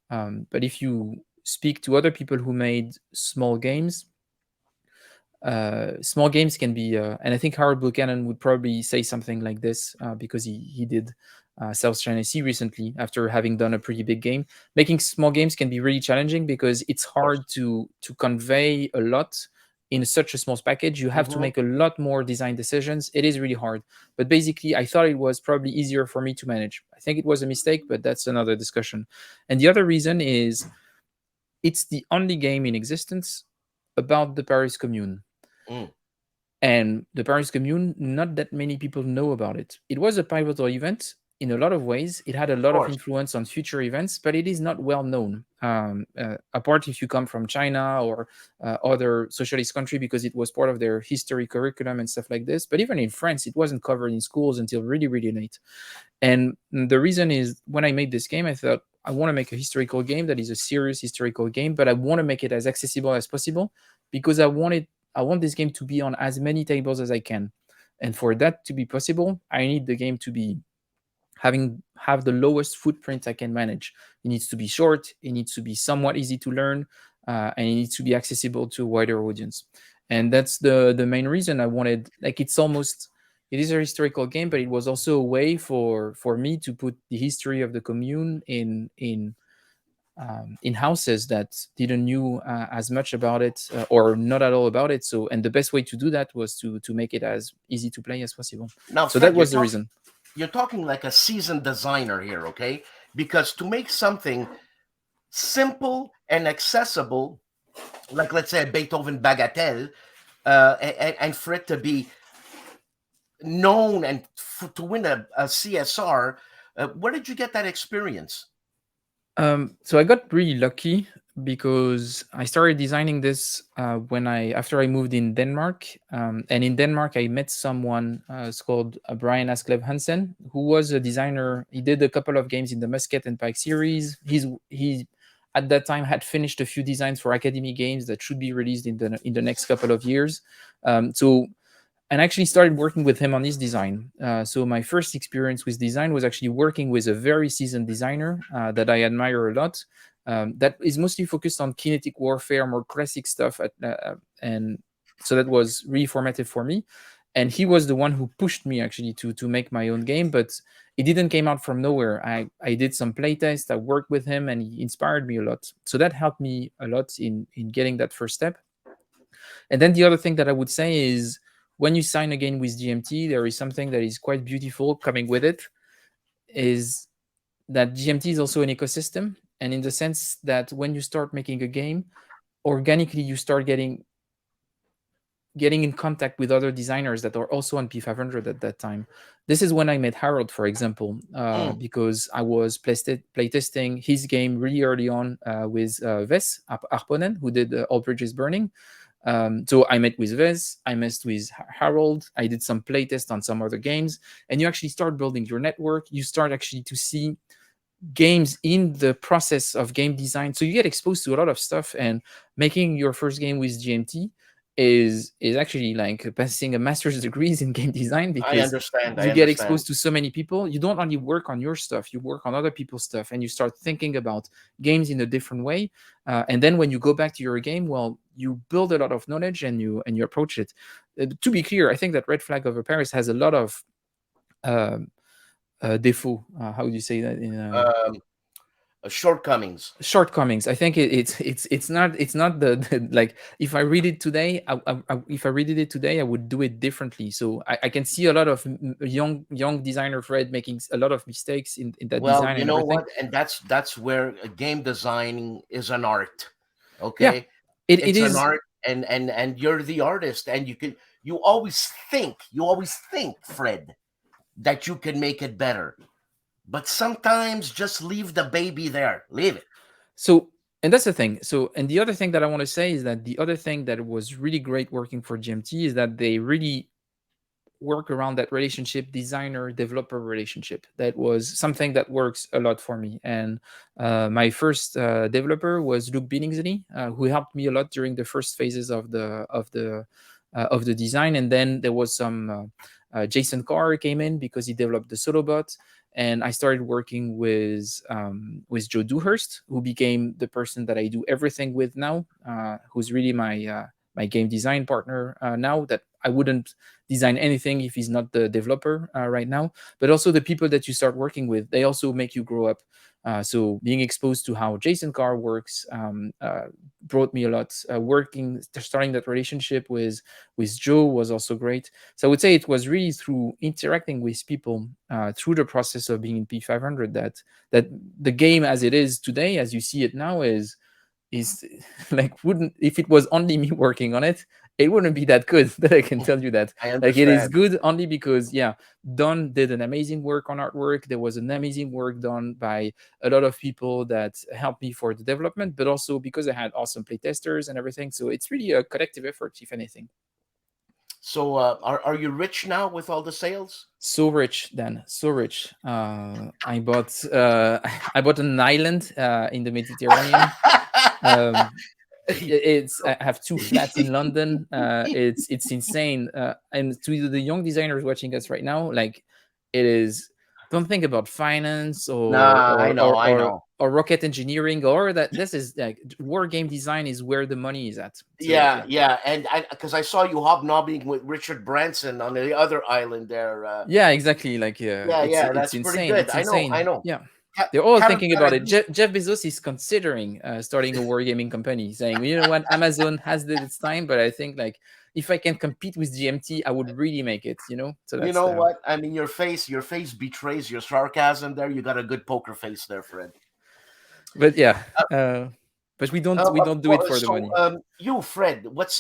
But if you speak to other people who made small games can be, and I think Harold Buchanan would probably say something like this because he did South China Sea recently after having done a pretty big game. Making small games can be really challenging because it's hard to convey a lot in such a small package. You have to make a lot more design decisions. It is really hard. But basically, I thought it was probably easier for me to manage. I think it was a mistake, but that's another discussion. And the other reason is it's the only game in existence about the Paris Commune. And the Paris Commune, not that many people know about it. It was a pivotal event in a lot of ways. It had a lot of influence on future events, but it is not well known. Apart if you come from China or other socialist country, because it was part of their history curriculum and stuff like this. But even in France, it wasn't covered in schools until really, really late. And the reason is when I made this game, I thought I want to make a historical game that is a serious historical game, but I want to make it as accessible as possible because I want this game to be on as many tables as I can. And for that to be possible, I need the game to be have the lowest footprint I can manage. It needs to be short, it needs to be somewhat easy to learn, and it needs to be accessible to a wider audience. And that's the main reason I wanted, like, it is a historical game, but it was also a way for me to put the history of the commune in houses that didn't knew as much about it or not at all about it. So, and the best way to do that was to make it as easy to play as possible. Now, so Fred, that was the reason. You're talking like a seasoned designer here, okay? Because to make something simple and accessible, like let's say a Beethoven Bagatelle, and for it to be known and to win a CSR, where did you get that experience? So I got really lucky because I started designing this after I moved in Denmark, and in Denmark I met someone it's called Brian Asklev Hansen, who was a designer. He did a couple of games in the Musket and Pike series. He at that time had finished a few designs for Academy games that should be released in the next couple of years. And I actually started working with him on his design. So my first experience with design was actually working with a very seasoned designer that I admire a lot. That is mostly focused on kinetic warfare, more classic stuff. And so that was really formative for me. And he was the one who pushed me actually to make my own game, but it didn't came out from nowhere. I did some playtests, I worked with him, and he inspired me a lot. So that helped me a lot in getting that first step. And then the other thing that I would say is, when you sign again with GMT, there is something that is quite beautiful coming with it, is that GMT is also an ecosystem. And in the sense that when you start making a game, organically you start getting in contact with other designers that are also on P500 at that time. This is when I met Harold, for example, because I was playtesting his game really early on with Ves Arponen, who did All Bridges Burning. So I met with Vez, I met with Harold, I did some playtest on some other games, and you actually start building your network. You start actually to see games in the process of game design. So you get exposed to a lot of stuff, and making your first game with GMT is actually like passing a master's degrees in game design, because I understand. you get exposed to so many people. You don't only work on your stuff, you work on other people's stuff, and you start thinking about games in a different way. And then when you go back to your game, well, you build a lot of knowledge and you approach it. To be clear, I think that Red Flag Over Paris has a lot of défauts. How would you say that in shortcomings? I think it's not the like, if I read it today, if I read it today, I would do it differently. So I can see a lot of young designer Fred making a lot of mistakes in that design. Well, you know what, and that's where game designing is an art. Okay, yeah, it is an art, and you're the artist, and you always think, Fred, that you can make it better. But sometimes just leave the baby there. Leave it. So, and that's the thing. So, and the other thing that I want to say is that the other thing that was really great working for GMT is that they really work around that relationship, designer-developer relationship. That was something that works a lot for me. And my first developer was Luke Billingsley, who helped me a lot during the first phases of the design. And then there was some Jason Carr came in because he developed the Solobot, and I started working with Joe Dewhurst, who became the person that I do everything with now, who's really my game design partner now. That I wouldn't design anything if he's not the developer right now. But also the people that you start working with, they also make you grow up. So being exposed to how Jason Carr works brought me a lot. Starting that relationship with Joe was also great. So I would say it was really through interacting with people through the process of being in P500 that the game as it is today, as you see it now, is like, wouldn't, if it was only me working on it, it wouldn't be that good. That I can tell you that. I Like, it is understand. good only because, yeah, Don did an amazing work on artwork. There was an amazing work done by a lot of people that helped me for the development, but also because I had awesome playtesters and everything. So it's really a collective effort, if anything. So, are you rich now with all the sales? So rich, Dan, so rich. I bought I bought an island in the Mediterranean. I have 2 flats in London. It's insane. And to the young designers watching us right now, like, it is. Don't think about finance Nah, I know, I know. or rocket engineering, or that. This is like, war game design is where the money is at. So Yeah, yeah. yeah, and because I saw you hobnobbing with Richard Branson on the other island there. Yeah, exactly. Like, Yeah, yeah, it's that's pretty insane. good. It's I insane. know. Yeah, they're all thinking about it. Caradine. Jeff Bezos is considering starting a wargaming company, saying, "You know what, Amazon has did its time, but I think, like, if I can compete with GMT, I would really make it." You know, so You that's know the. what? I mean, your face betrays your sarcasm. There, you got a good poker face there, Fred. But yeah, but we don't do it for the So, money. you, Fred, what's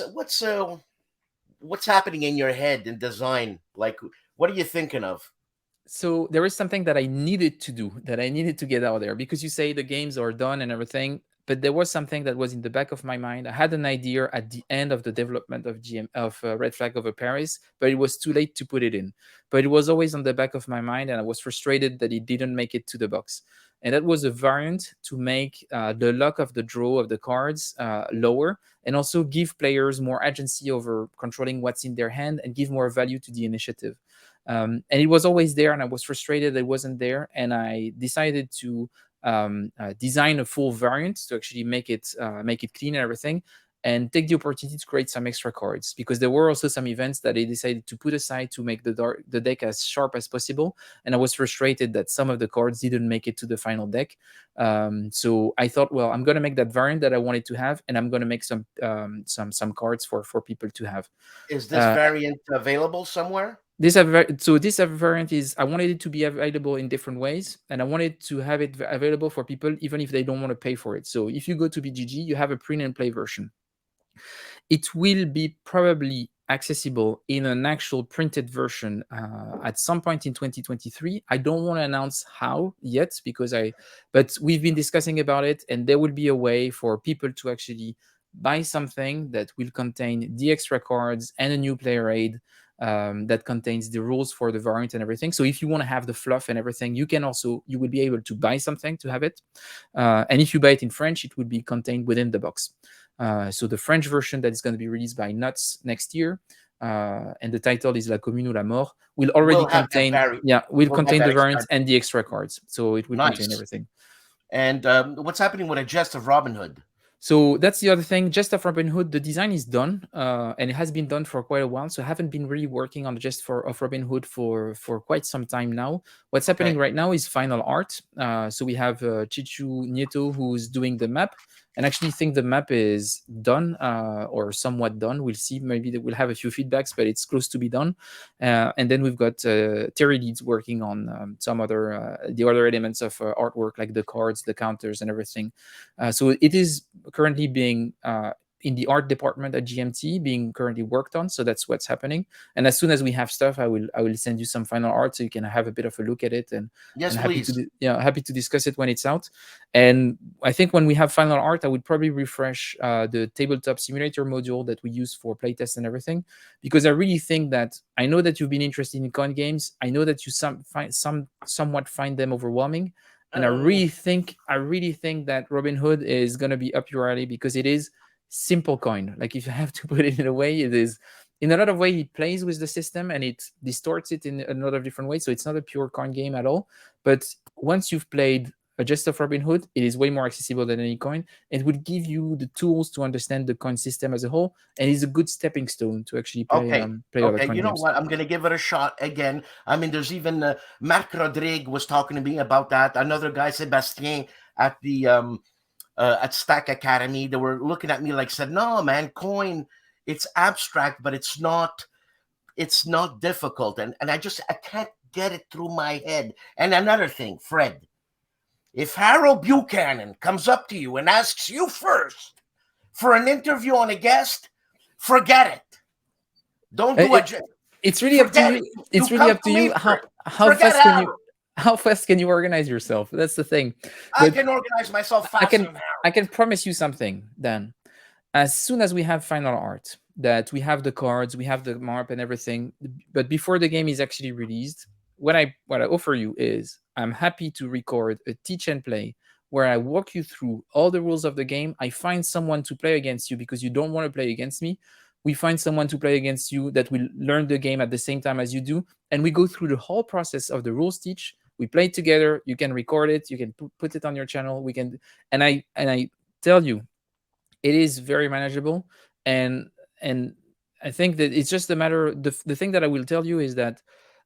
happening in your head in design? Like, what are you thinking of? So there is something that I needed to do, that I needed to get out there, because you say the games are done and everything, but there was something that was in the back of my mind. I had an idea at the end of the development of Red Flag Over Paris, but it was too late to put it in. But it was always on the back of my mind, and I was frustrated that it didn't make it to the box. And that was a variant to make the luck of the draw of the cards lower, and also give players more agency over controlling what's in their hand and give more value to the initiative. And it was always there, and I was frustrated that it wasn't there. And I decided to design a full variant to actually make it clean and everything, and take the opportunity to create some extra cards, because there were also some events that I decided to put aside to make the deck as sharp as possible. And I was frustrated that some of the cards didn't make it to the final deck. So I thought, well, I'm going to make that variant that I wanted to have, and I'm going to make some cards for people to have. Is this Uh, variant available somewhere? this variant is, I wanted it to be available in different ways, and I wanted to have it available for people even if they don't want to pay for it. So if you go to BGG, you have a print and play version. It will be probably accessible in an actual printed version at some point in 2023. I don't want to announce how yet, but we've been discussing about it, and there will be a way for people to actually buy something that will contain the extra cards and a new player aid that contains the rules for the variant and everything. So if you want to have the fluff and everything, you will be able to buy something to have it. And if you buy it in French, it will be contained within the box. So the French version that is going to be released by Nuts next year, and the title is La Commune ou la Mort, will already contain We'll have that the variants extra. and the extra cards. So it will contain Nice. everything. And what's happening with a Jest of Robin Hood? So that's the other thing. Jest of Robin Hood, the design is done, and it has been done for quite a while. So I haven't been really working on the Jest of Robin Hood for quite some time now. What's happening right now is final art. So we have Chichu Nieto, who's doing the map, and actually think the map is done or somewhat done. We'll see. Maybe we'll have a few feedbacks, but it's close to be done. And then we've got Terry Leeds working on some other the other elements of artwork, like the cards, the counters, and everything. So it is currently being in the art department at GMT, being currently worked on. So that's what's happening. And as soon as we have stuff, I will send you some final art so you can have a bit of a look at it. And Yes, happy please. happy to discuss it when it's out. And I think when we have final art, I would probably refresh the tabletop simulator module that we use for playtests and everything, because I really think that, I know that you've been interested in con games. I know that you somewhat find them overwhelming. And I really think that Robin Hood is going to be up your alley, because it is simple coin. Like, if you have to put it in a way, in a lot of way it plays with the system and it distorts it in a lot of different ways. So it's not a pure coin game at all. But once you've played a Jest of Robin Hood, it is way more accessible than any coin. It will give you the tools to understand the coin system as a whole, and is a good stepping stone to actually play play other Okay, coin you know games. what? I'm gonna give it a shot again. I mean, there's even Marc Rodrigue was talking to me about that. Another guy, Sebastien, at the at Stack Academy, they were looking at me like said, "No, man, coin, it's abstract, but it's not difficult." And I can't get it through my head. And another thing, Fred, if Harold Buchanan comes up to you and asks you first for an interview on a guest, forget it. Don't do it. It's really up to you. It's really up to you how fast can you organize yourself. That's the thing. I can organize myself faster. I can promise you something, Dan. As soon as we have final art, that we have the cards, we have the map and everything, but before the game is actually released, what I offer you is I'm happy to record a teach and play where I walk you through all the rules of the game. I find someone to play against you because you don't want to play against me. We find someone to play against you that will learn the game at the same time as you do. And we go through the whole process of the rules teach. We play together. You can record it. You can put it on your channel. We can, and I tell you, it is very manageable. And I think that it's just a matter, the thing that I will tell you is that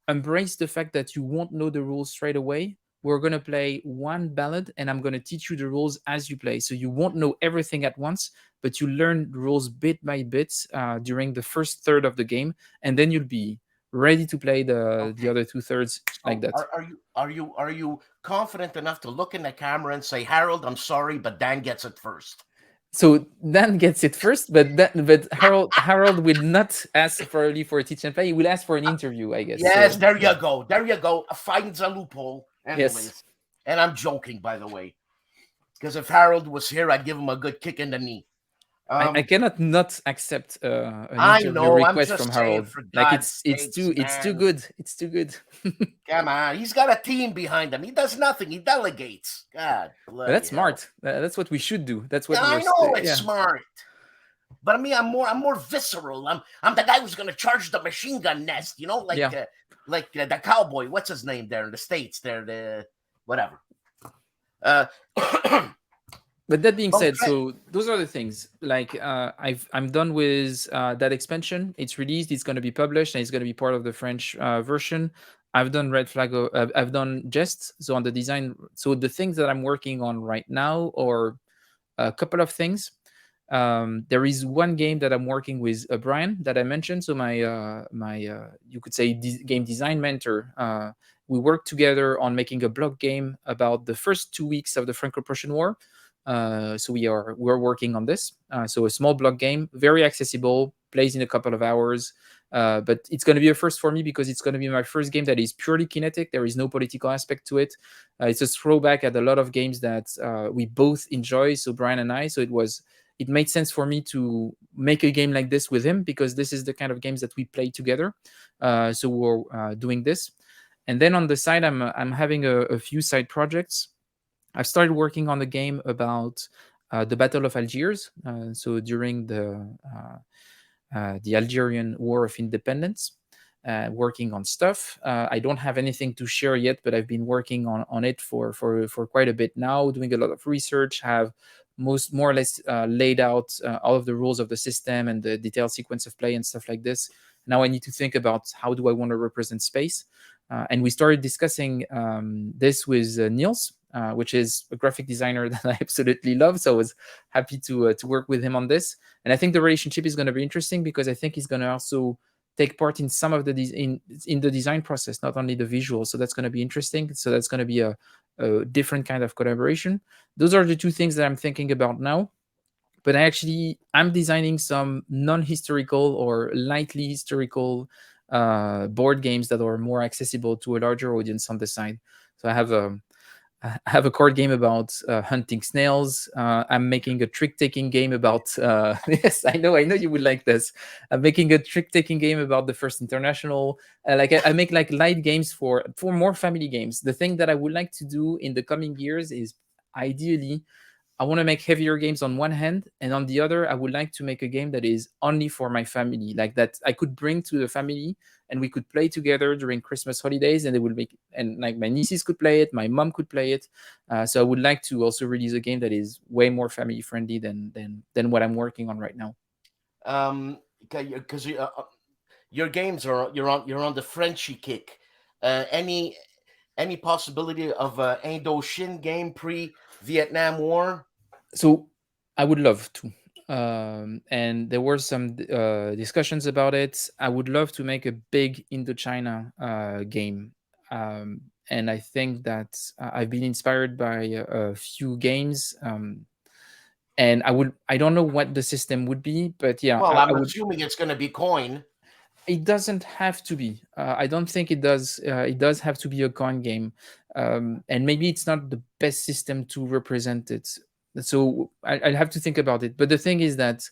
embrace the fact that you won't know the rules straight away. We're going to play one ballad and I'm going to teach you the rules as you play. So you won't know everything at once, but you learn the rules bit by bit during the first third of the game. And then you'll be ready to play the other 2/3 like that. Are you confident enough to look in the camera and say, Harold, I'm sorry, but Dan gets it first? So Dan gets it first, but Harold will not ask for a teach and play. He will ask for an interview, I guess. Yes, so, there you go. There you go. Finds a loophole. Anyways, yes. And I'm joking, by the way, because if Harold was here, I'd give him a good kick in the knee. I cannot not accept an interview request from Harold. Like it's too good. It's too good. Come on, he's got a team behind him. He does nothing. He delegates. God, that's smart. That's what we should do. That's what I know. It's smart. But I mean, I'm more visceral. I'm the guy who's gonna charge the machine gun nest. You know, like the cowboy. What's his name there in the States? There, the whatever. But that being said, so those are the things. Like I'm done with that expansion. It's released. It's going to be published, and it's going to be part of the French version. I've done Red Flag. I've done Jest. So on the design. So the things that I'm working on right now are a couple of things. There is one game that I'm working with Brian that I mentioned. So my you could say game design mentor. We worked together on making a block game about the first 2 weeks of the Franco-Prussian War. So we're working on this. So a small block game, very accessible, plays in a couple of hours. But it's going to be a first for me because it's going to be my first game that is purely kinetic. There is no political aspect to it. It's a throwback at a lot of games that we both enjoy. So Brian and I. So it made sense for me to make a game like this with him because this is the kind of games that we play together. So we're doing this, and then on the side, I'm having a few side projects. I've started working on a game about the Battle of Algiers. So during the Algerian War of Independence, working on stuff. I don't have anything to share yet, but I've been working on it for quite a bit now, doing a lot of research, have more or less laid out all of the rules of the system and the detailed sequence of play and stuff like this. Now I need to think about how do I want to represent space. And we started discussing this with Niels, which is a graphic designer that I absolutely love. So I was happy to work with him on this. And I think the relationship is going to be interesting because I think he's going to also take part in some of the in the design process, not only the visual. So that's going to be interesting. So that's going to be a different kind of collaboration. Those are the two things that I'm thinking about now. But I'm designing some non-historical or lightly historical board games that are more accessible to a larger audience on the side. So I have a card game about hunting snails. I'm making a trick-taking game about... yes, I know you would like this. I'm making a trick-taking game about the First International. I make like light games for more family games. The thing that I would like to do in the coming years is ideally I want to make heavier games on one hand, and on the other, I would like to make a game that is only for my family, like that I could bring to the family and we could play together during Christmas holidays, and they would make, and like my nieces could play it, my mom could play it. So I would like to also release a game that is way more family friendly than what I'm working on right now. Because your games are you're on the Frenchy kick. Any possibility of a Indochine game pre-Vietnam War? So I would love to. And there were some discussions about it. I would love to make a big Indochina game. And I think that I've been inspired by a few games. And I don't know what the system would be, but yeah, Well, I I'm would. assuming it's going to be coin. It doesn't have to be. I don't think it does. It does have to be a coin game, and maybe it's not the best system to represent it. So I'll have to think about it. But the thing is that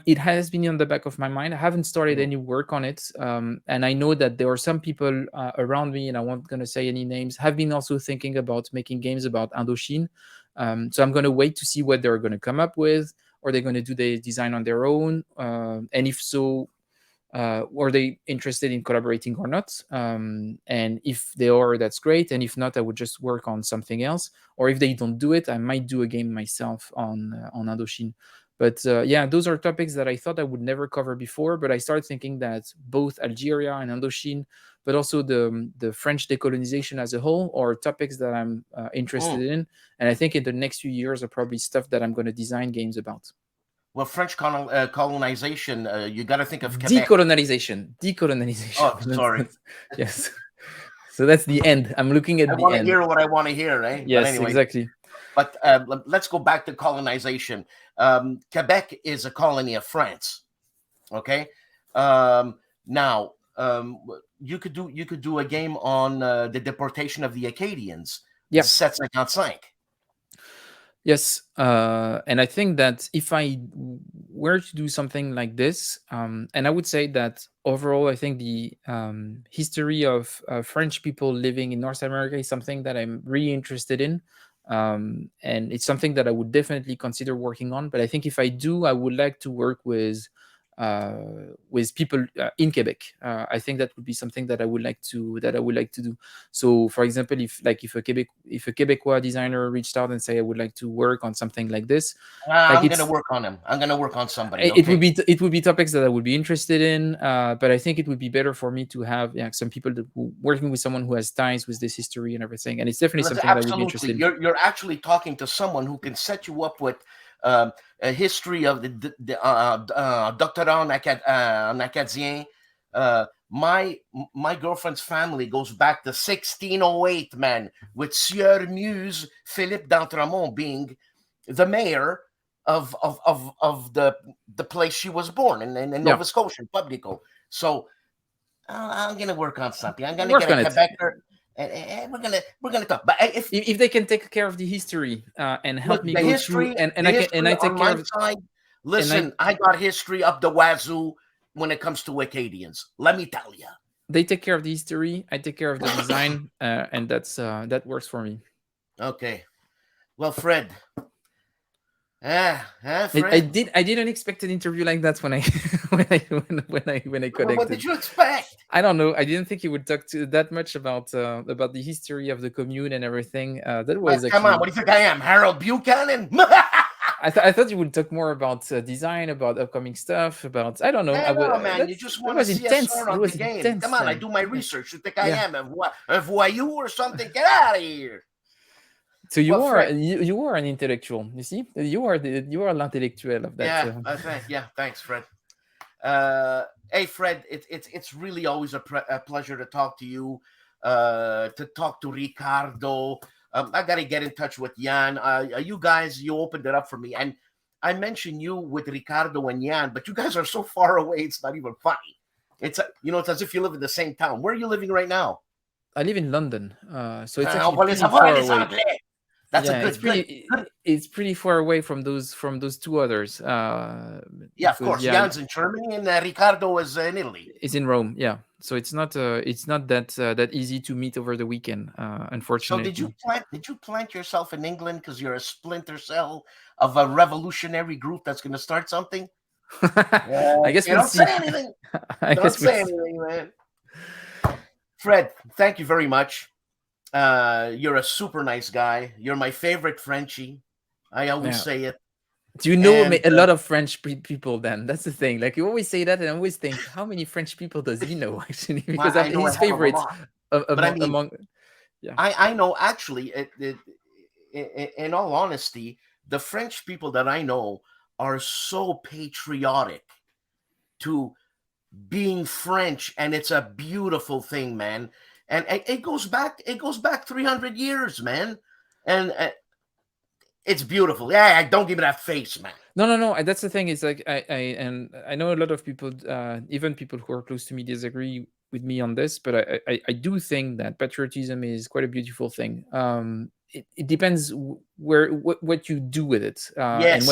it has been on the back of my mind. I haven't started any work on it, and I know that there are some people around me, and I won't gonna say any names, have been also thinking about making games about Indochine. So I'm gonna wait to see what they're gonna come up with, or they're gonna do the design on their own, and if so, were they interested in collaborating or not? And if they are, that's great. And if not, I would just work on something else. Or if they don't do it, I might do a game myself on Indochine. But yeah, those are topics that I thought I would never cover before. But I started thinking that both Algeria and Indochine, but also the French decolonization as a whole, are topics that I'm interested in. And I think in the next few years are probably stuff that I'm going to design games about. Well, French colonization, you got to think of Quebec. Decolonization. Oh, sorry. Yes. So that's the end. I'm looking at I the want to end. hear what I want to hear, eh? Yes, But anyway, exactly. But let's go back to colonization. Quebec is a colony of France. Okay. Now, you could do a game on the deportation of the Acadians. Yeah. 1755. Yes, and I think that if I were to do something like this, and I would say that overall, I think the history of French people living in North America is something that I'm really interested in, and it's something that I would definitely consider working on. But I think if I do, I would like to work with people in Quebec. I think that would be something that I would like to do. So, for example, if a Quebecois designer reached out and say I would like to work on something like this, I'm going to work on him. I'm going to work on somebody. Okay? It would be topics that I would be interested in. But I think it would be better for me to have some people working with someone who has ties with this history and everything. And it's definitely something that I would be interested in. You're actually talking to someone who can set you up with a history of the doctorat en acadien. My girlfriend's family goes back to 1608, man, with Sieur Muse Philippe d'Entremont being the mayor of the place she was born in Nova Scotia, Publico. So I'm gonna work on something. I'm gonna get a Quebecer. And we're gonna talk. But if they can take care of the history and help me the go history, through, and I take care of side. Listen, I got history up the wazoo when it comes to Acadians. Let me tell you. They take care of the history. I take care of the design, and that works for me. Okay. Well, Fred. Fred. I didn't expect an interview like that when I connected. What did you expect? I don't know. I didn't think you would talk that much about the history of the commune and everything. That was come on. What do you think I am, Harold Buchanan? I thought you would talk more about design, about upcoming stuff, about I don't know. No, man, you just want to see intense. It was the game. Intense, come on, man. I do my research. You think I am a voyou or something? Get out of here. So you are an intellectual. You see, you are l'intellectuel of that. Yeah, thanks, Fred. Hey, Fred, it's really always a pleasure to talk to you. To talk to Ricardo. I got to get in touch with Jan. You guys, you opened it up for me, and I mentioned you with Ricardo and Jan, but you guys are so far away. It's not even funny. It's it's as if you live in the same town. Where are you living right now? I live in London, so it's actually far away. That's a Yeah, good, good, good. it's pretty far away from those two others. Yeah, of Because course. Jan's in Germany and Ricardo is in Italy. it's in Rome. Yeah, so it's not that easy to meet over the weekend. So Unfortunately. did you plant yourself in England because you're a splinter cell of a revolutionary group that's going to start something? I guess You we'll don't see. say anything. I Don't guess we'll say see. anything, man. Fred, thank you very much. You're a super nice guy. You're my favorite Frenchie. I always Yeah. say it. Do you know And a lot of French people? Then that's the thing. Like you always say that, and I always think, how many French people does he know actually? Because I I'm know a his hell of a favorite lot. But I mean, among. Yeah. I know actually, in all honesty, the French people that I know are so patriotic to being French, and it's a beautiful thing, man. And it goes back 300 years, man. And it's beautiful. Yeah, don't give me that face, man. No. That's the thing. Is like I know a lot of people, even people who are close to me, disagree with me on this, but I do think that patriotism is quite a beautiful thing. It depends what you do with it, and Yes,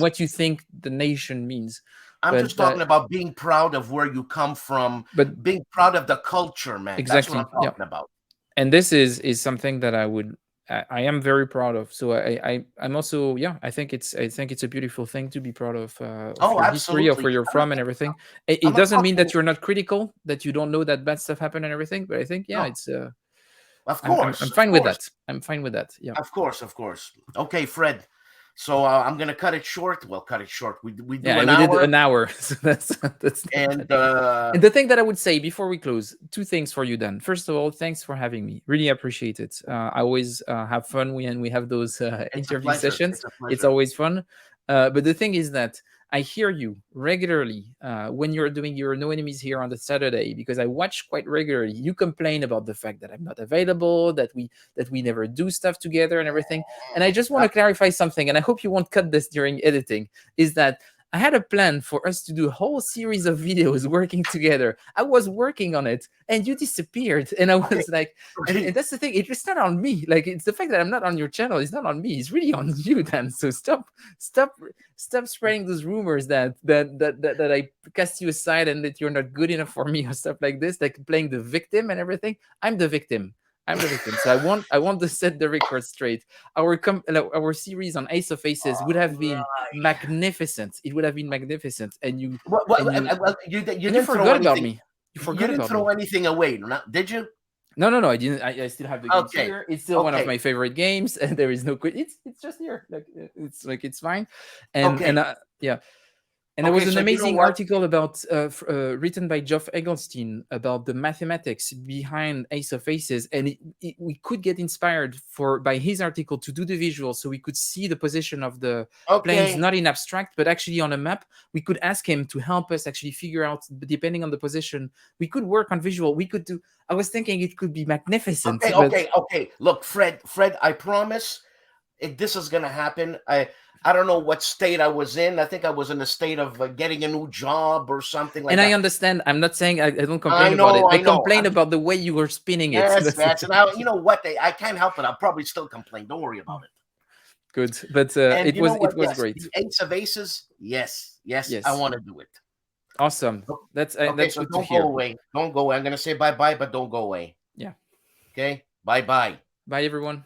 what you think the nation means. I'm But just talking about being proud of where you come from, but being proud of the culture, man. That's what exactly, I'm yeah. talking about. And this is something that I am very proud of. So I'm also, yeah, I think it's a beautiful thing to be proud of Oh, your history, of absolutely. where you're from and everything. I'm It not doesn't mean talking. that you're not critical, that you don't know that bad stuff happened and everything. But I think, yeah, No, it's of I'm course, fine with that. I'm fine with that. Yeah. of course, of course. Okay, Fred. So I'm gonna cut it short. Well, cut it short. We do Yeah, an we did hour, an hour, so that's and And the thing that I would say before we close, two things for you, Dan. First of all, thanks for having me. Really appreciate it. I always have fun when we have those it's a interview pleasure. sessions. It's a It's pleasure. always fun. But the thing is that I hear you regularly when you're doing your No Enemies here on the Saturday, because I watch quite regularly. You complain about the fact that I'm not available, that we never do stuff together and everything. And I just want to clarify something, and I hope you won't cut this during editing, is that I had a plan for us to do a whole series of videos working together. I was working on it and you disappeared. And I was like, and that's the thing. It's not on me. Like, it's the fact that I'm not on your channel. It's not on me. It's really on you, Dan. So stop spreading those rumors that I cast you aside and that you're not good enough for me or stuff like this, like playing the victim and everything. I'm the victim. So I want to set the record straight. Our series on Ace of Faces would have been magnificent. It would have been magnificent, and you You and you didn't throw forgot about anything. me. You You forgot didn't about throw me. anything away, did you? No, I didn't. I still have the games Okay. here. It's still one of Okay. my favorite games, and there is no. It's just here. Like it's fine, Okay. and yeah. And there Okay, was an so you know amazing what? article about written by Geoff Eggleston about the mathematics behind Ace of Faces, and we could get inspired by his article to do the visuals, so we could see the position of the planes, Okay. not in abstract, but actually on a map. We could ask him to help us actually figure out, depending on the position. We could work on visual. We could do. I was thinking it could be magnificent. Okay. Look, Fred, I promise this is gonna happen. I don't know what state I was in. I think I was in a state of getting a new job or something like And that. I understand. I'm not saying I don't complain I know, about it. I I know. complain about the way you were spinning it. Yes. And you know what? I can't help it. I'll probably still complain. Don't worry about it. Good, but And it you know what? was Yes, great. the Ace of Aces. Yes. Yes. I want to do it. Awesome. That's Okay, so good to don't hear. go away. Don't go away. I'm gonna say bye, but don't go away. Yeah. Okay. Bye. Bye, everyone.